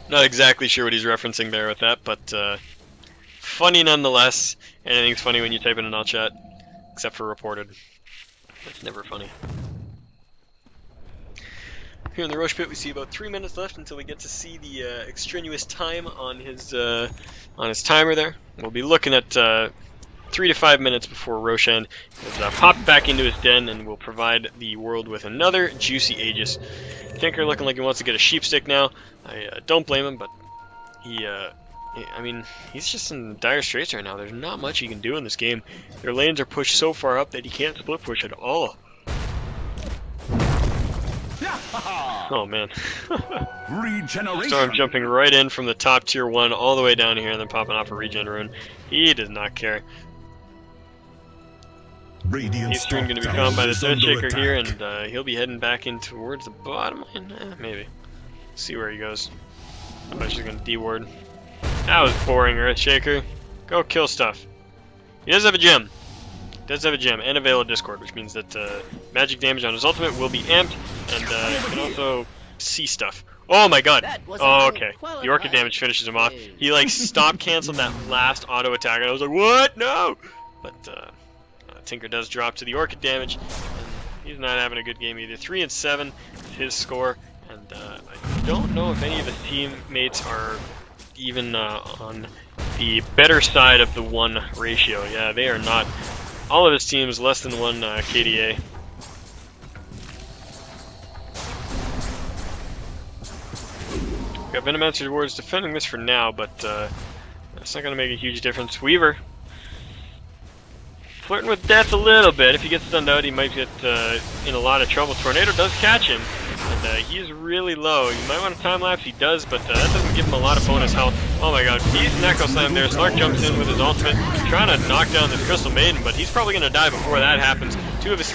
[SPEAKER 1] Not exactly sure what he's referencing there with that, but funny nonetheless. Anything's funny when you type in an all chat, except for reported. It's never funny. Here in the Roche Pit, we see about 3 minutes left until we get to see the extraneous time on his timer there. We'll be looking at 3 to 5 minutes before Roshan has popped back into his den and will provide the world with another juicy Aegis. Tinker looking like he wants to get a sheep stick now. I don't blame him, but I mean, he's just in dire straits right now. There's not much he can do in this game. Their lanes are pushed so far up that he can't split push at all. Oh man.
[SPEAKER 3] Regeneration.
[SPEAKER 1] Storm jumping right in from the top tier 1 all the way down here and then popping off a regen rune. He does not care. He's soon going to be caught by the Earthshaker here, and he'll be heading back in towards the bottom lane. Maybe. See where he goes. Oh, she's going to D-ward. That was boring, Earthshaker. Go kill stuff. He does have a gem. Does have a gem and a Veil of Discord, which means that magic damage on his ultimate will be amped, and he can also see stuff. Oh my god.
[SPEAKER 4] That was
[SPEAKER 1] Oh, okay. The
[SPEAKER 4] unqualified
[SPEAKER 1] orchid damage finishes him off.
[SPEAKER 4] win.
[SPEAKER 1] He like stop canceled that last auto attack, and I was like, what? No! But Tinker does drop to the orchid damage, and he's not having a good game either. 3-7 is his score, and I don't know if any of his teammates are even on the better side of the 1 ratio. Yeah, they are not. All of his teams less than 1 KDA. Got Venomancer towards defending this for now, but that's not going to make a huge difference. Weaver flirting with death a little bit. If he gets stunned out, he might get in a lot of trouble. Tornado does catch him, and he's really low. You might want to time lapse. He does, but that doesn't give him a lot of bonus health. Oh my god, he's an Echo Slam there. Slark jumps in with his ultimate, trying to knock down this Crystal Maiden, but he's probably going to die before that happens. 3 of his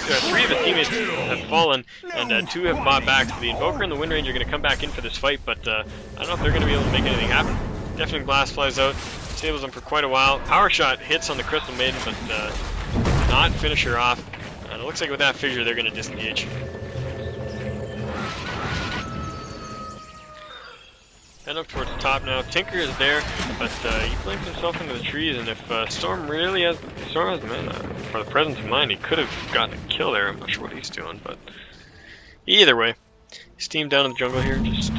[SPEAKER 1] teammates have fallen, and 2 have bought back. So the Invoker and the Wind Ranger are going to come back in for this fight, but I don't know if they're going to be able to make anything happen. Deafening Blast flies out, disables them for quite a while. Power Shot hits on the Crystal Maiden, but not finish her off. And it looks like with that fissure, they're going to disengage. Head up towards the top now. Tinker is there, but he blames himself into the trees, and if Storm has the mana for the presence of mind, he could have gotten a kill there. I'm not sure what he's doing, but either way, he's teamed down in the jungle here, just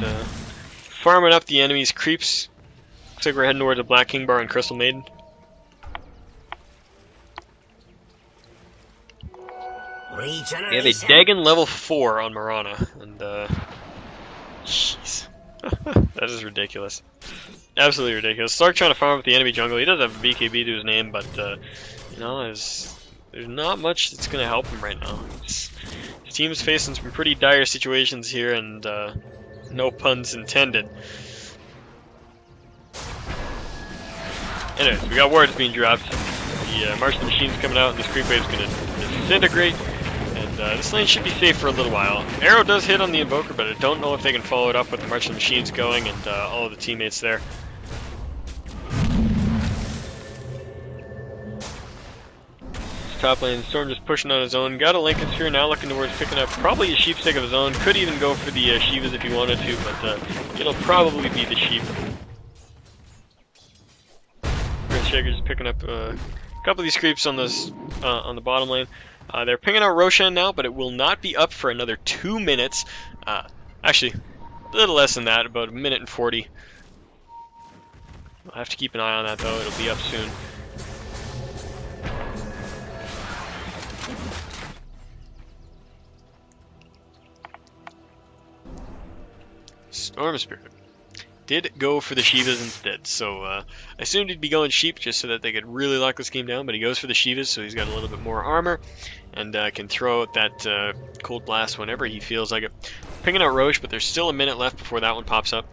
[SPEAKER 1] farming up the enemy's creeps. Looks like we're heading towards the Black King Bar and Crystal Maiden. We have a Dagon level 4 on Marana, and jeez. That is ridiculous. Absolutely ridiculous. Slark trying to farm up the enemy jungle. He does have a BKB to his name, but you know, there's not much that's going to help him right now. His team's facing some pretty dire situations here, and no puns intended. Anyways, we got wards being dropped. The Martian Machine's coming out, and this creep wave's going to disintegrate. This lane should be safe for a little while. Arrow does hit on the Invoker, but I don't know if they can follow it up with the Martian Machines going and all of the teammates there. This top lane, Storm just pushing on his own. Got a Lincoln Sphere now, looking towards picking up probably a Sheep Stick of his own. Could even go for the Shivas if he wanted to, but it'll probably be the Sheep. Shaker's just picking up a couple of these creeps on this on the bottom lane. They're pinging out Roshan now, but it will not be up for another 2 minutes. Actually, a little less than that, about 1 minute and 40. I'll have to keep an eye on that, though. It'll be up soon. Storm Spirit did go for the Shivas instead, so I assumed he'd be going Sheep just so that they could really lock this game down, but he goes for the Shivas, so he's got a little bit more armor, and can throw out that Cold Blast whenever he feels like it. Picking out Roche, but there's still a minute left before that one pops up.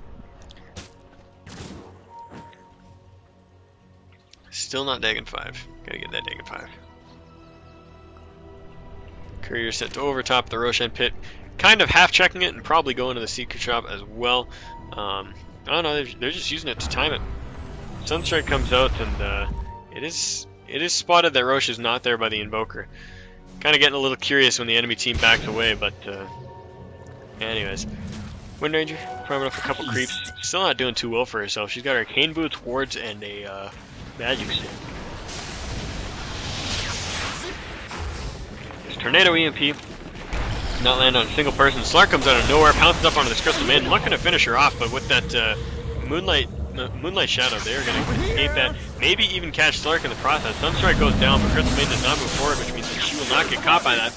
[SPEAKER 1] Still not Dagon 5. Gotta get that Dagon 5. Courier set to overtop the Roshan pit. Kind of half checking it and probably going to the secret shop as well. Oh no, they're just using it to time it. Sunstrike comes out, and it is spotted that Roche is not there by the Invoker. Kind of getting a little curious when the enemy team backs away, but anyways. Wind Ranger farming up a couple creeps. Still not doing too well for herself. She's got Arcane Boots, Wards, and a Magic Stick. There's Tornado EMP. Not land on a single person. Slark comes out of nowhere, pounces up onto this Crystal Maiden, looking to finish her off, but with that Moonlight Shadow, they're going to escape that. Maybe even catch Slark in the process. Sunstrike goes down, but Crystal Maiden does not move forward, which means that she will not get caught by that.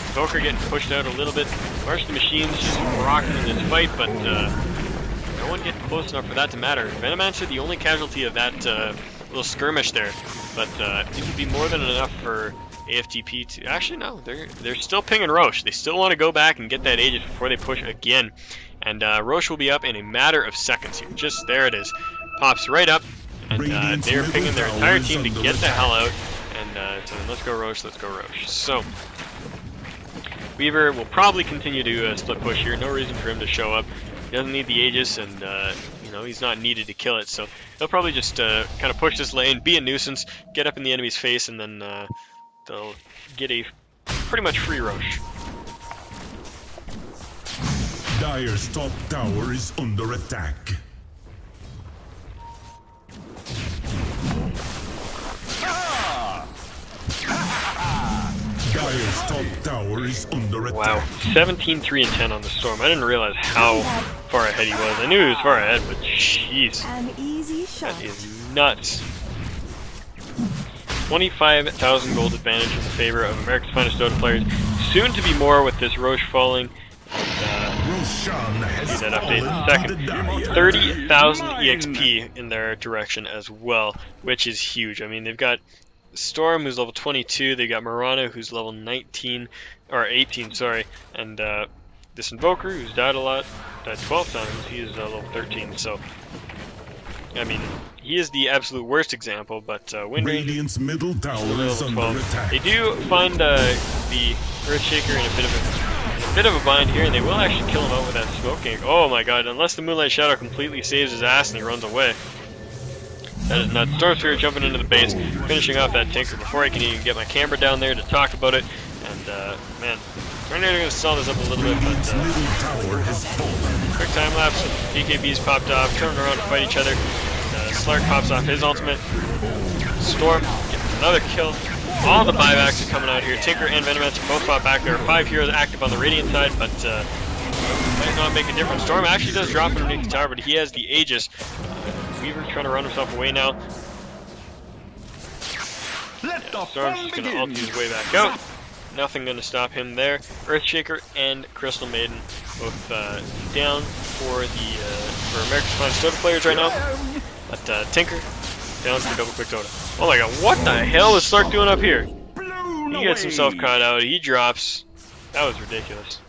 [SPEAKER 1] Invoker getting pushed out a little bit. Martian Machines just rocking in this fight, but no one getting close enough for that to matter. Venomancer, the only casualty of that little skirmish there, but it would be more than enough for AFTP to... Actually, no, they're still pinging Roche. They still want to go back and get that Aegis before they push again. And Roche will be up in a matter of seconds here. Just there it is. Pops right up, and they're pinging their entire team to get the hell out. And so let's go Roche, let's go Roche. So, Weaver will probably continue to split push here. No reason for him to show up. He doesn't need the Aegis, and you know, he's not needed to kill it. So he'll probably just kind of push this lane, be a nuisance, get up in the enemy's face, and then they'll get a pretty much free Roche.
[SPEAKER 2] Dire's top tower is under attack. Dire's top tower is under attack.
[SPEAKER 1] Wow, 17, 3, and 10 on the Storm. I didn't realize how far ahead he was. I knew he was far ahead, but jeez,
[SPEAKER 4] An easy shot.
[SPEAKER 1] that is nuts. 25,000 gold advantage in the favor of America's Finest Dota players. Soon to be more with this Roche falling. See that update in a second. 30,000 EXP in their direction as well, which is huge. I mean, they've got Storm, who's level 22. They got Murano, who's level 19 or 18, sorry, and this Invoker, who's died a lot, died 12 times. He is level 13. So, I mean, he is the absolute worst example. But
[SPEAKER 2] Radiant's middle tower is under attack.
[SPEAKER 1] They do find the Earthshaker in a bit of a bind here, and they will actually kill him out with that smoke gank. Oh my god! Unless the Moonlight Shadow completely saves his ass and he runs away. That is nuts. Storm Spirit jumping into the base, finishing off that Tinker before I can even get my camera down there to talk about it. And man, we're going to stall this up a little bit, but quick time lapse. BKB's popped off, turning around to fight each other. Slark pops off his ultimate. Storm gets another kill. All the buybacks are coming out here. Tinker and Venomancer both fought back. There are 5 heroes active on the Radiant side, but might not make a difference. Storm actually does drop underneath the tower, but he has the Aegis. Weaver's trying to run himself away now. Storm's just going to ult his way back out. Nothing going to stop him there. Earthshaker and Crystal Maiden both down for America's Finest Dota players right now. But Tinker down for double quick Dota. Oh my god, what the hell is Slark doing up here? He gets himself caught out. He drops. That was ridiculous.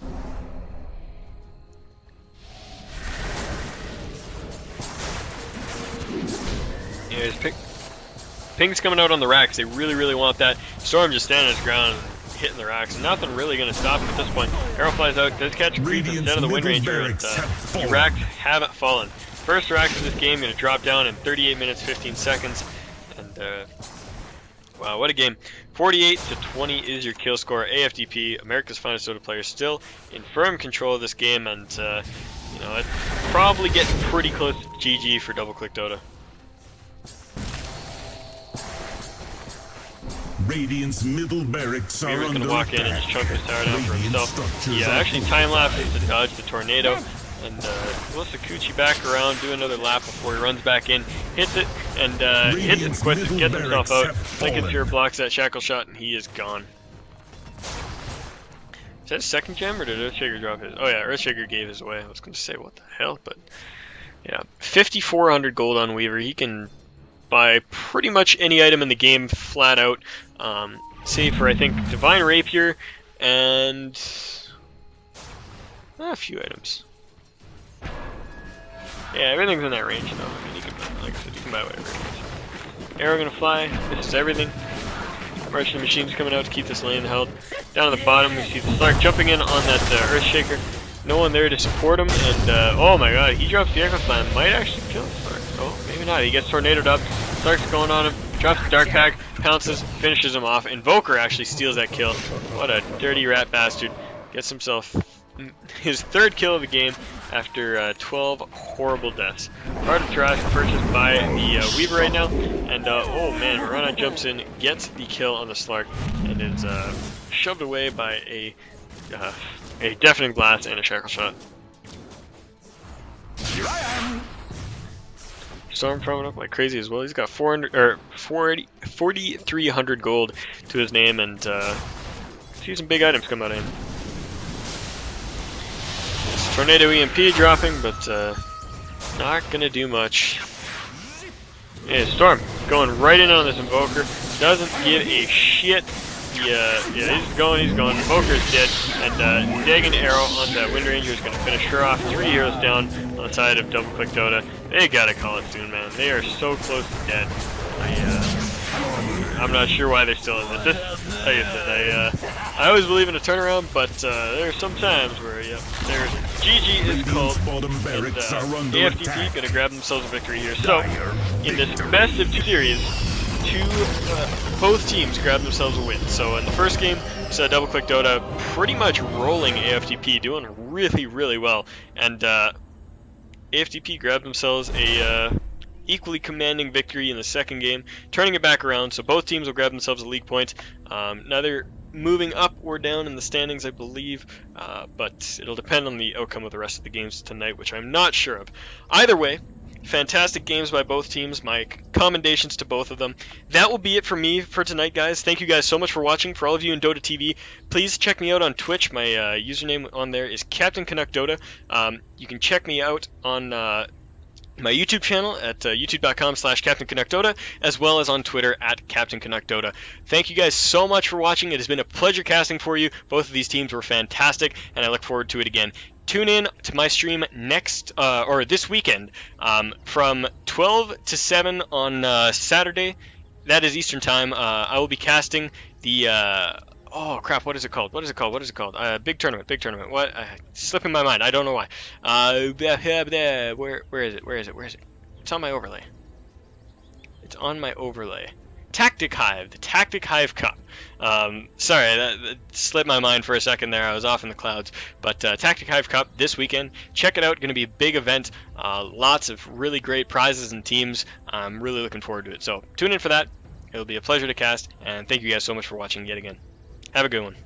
[SPEAKER 1] Anyways, Ping's coming out on the racks. They really want that. Storm just standing his ground and hitting the racks. Nothing really going to stop him at this point. Arrow flies out, does catch a creep instead of the Wind Ranger, but the racks haven't fallen. First racks of this game going to drop down in 38 minutes 15 seconds. And wow, what a game. 48 to 20 is your kill score. AFDP, America's Finest Dota players, still in firm control of this game, and you know, it's probably getting pretty close to GG for double click Dota.
[SPEAKER 2] Radiant's middle barracks are
[SPEAKER 1] Weaver's
[SPEAKER 2] under
[SPEAKER 1] gonna walk in and just chunk his tower down for himself. Yeah, actually time lapses to dodge the tornado, and will Sakuchi back around, do another lap before he runs back in, hits it, and hits it quick, gets himself out. Lincoln blocks that shackle shot, and he is gone. Is that a second gem, or did Earthshaker drop his? Oh yeah, Earthshaker gave his away. I was gonna say what the hell, but yeah, 5,400 gold on Weaver. He can buy pretty much any item in the game flat out, save for I think Divine Rapier and a few items. Yeah, everything's in that range though. I mean, you can buy, like I said, you can buy whatever it is. Arrow gonna fly. This is everything. Merchant Machine's coming out to keep this lane held. Down at the bottom, we see the Slark jumping in on that Earthshaker. No one there to support him, and oh my god, he drops the Echo Slam. Might actually kill Slark. Oh, maybe not. He gets tornadoed up. Slark's going on him. Drops the Dark Hack, pounces, finishes him off. Invoker actually steals that kill. What a dirty rat bastard. Gets himself his 3rd kill of the game after 12 horrible deaths. Heart of Trash purchased by the Weaver right now, and oh man, Marana jumps in, gets the kill on the Slark, and is shoved away by a Deafening Blast and a Shackle Shot.
[SPEAKER 3] Here I am.
[SPEAKER 1] Storm throwing up like crazy as well. He's got 4,300 gold to his name, and see some big items come out of him. It's Tornado EMP dropping, but not gonna do much. Yeah, Storm going right in on this Invoker. Doesn't give a shit. Yeah, he's going. Invoker's dead, and Dagon Arrow on that Wind Ranger is going to finish her off. 3 heroes down on the side of double click Dota. They gotta call it soon, man. They are so close to dead. I'm not sure why they're still in this. Like I said, I always believe in a turnaround, but there are some times where, yeah, there's GG is called, and AFDP gonna grab themselves a victory here. So, in this best of 2 series, both teams grabbed themselves a win. So in the first game, So double-click Dota pretty much rolling AFTP, doing really, really well. And AFTP grabbed themselves a equally commanding victory in the second game, turning it back around, so both teams will grab themselves a league point. Neither moving up or down in the standings, I believe, but it'll depend on the outcome of the rest of the games tonight, which I'm not sure of. Either way, fantastic games by both teams. My commendations to both of them. That will be it for me for tonight, guys. Thank you guys so much for watching. For all of you in Dota TV, please check me out on Twitch. My username on there is Cptn.Canuck Dota. You can check me out on my YouTube channel at youtube.com/Cptn.Canuck Dota, as well as on Twitter at Cptn.Canuck Dota. Thank you guys so much for watching. It has been a pleasure casting for you. Both of these teams were fantastic, and I look forward to it again. Tune in to my stream this weekend from 12 to 7 on Saturday. That is Eastern time. I will be casting the oh crap, what is it called? Big tournament. What? Slipping my mind. I don't know why. Where is it? It's on my overlay. Tactic Hive, the Tactic Hive Cup. Sorry, that slipped my mind for a second there. I was off in the clouds. But Tactic Hive Cup this weekend. Check it out. Going to be a big event. Lots of really great prizes and teams. I'm really looking forward to it. So tune in for that. It'll be a pleasure to cast. And thank you guys so much for watching yet again. Have a good one.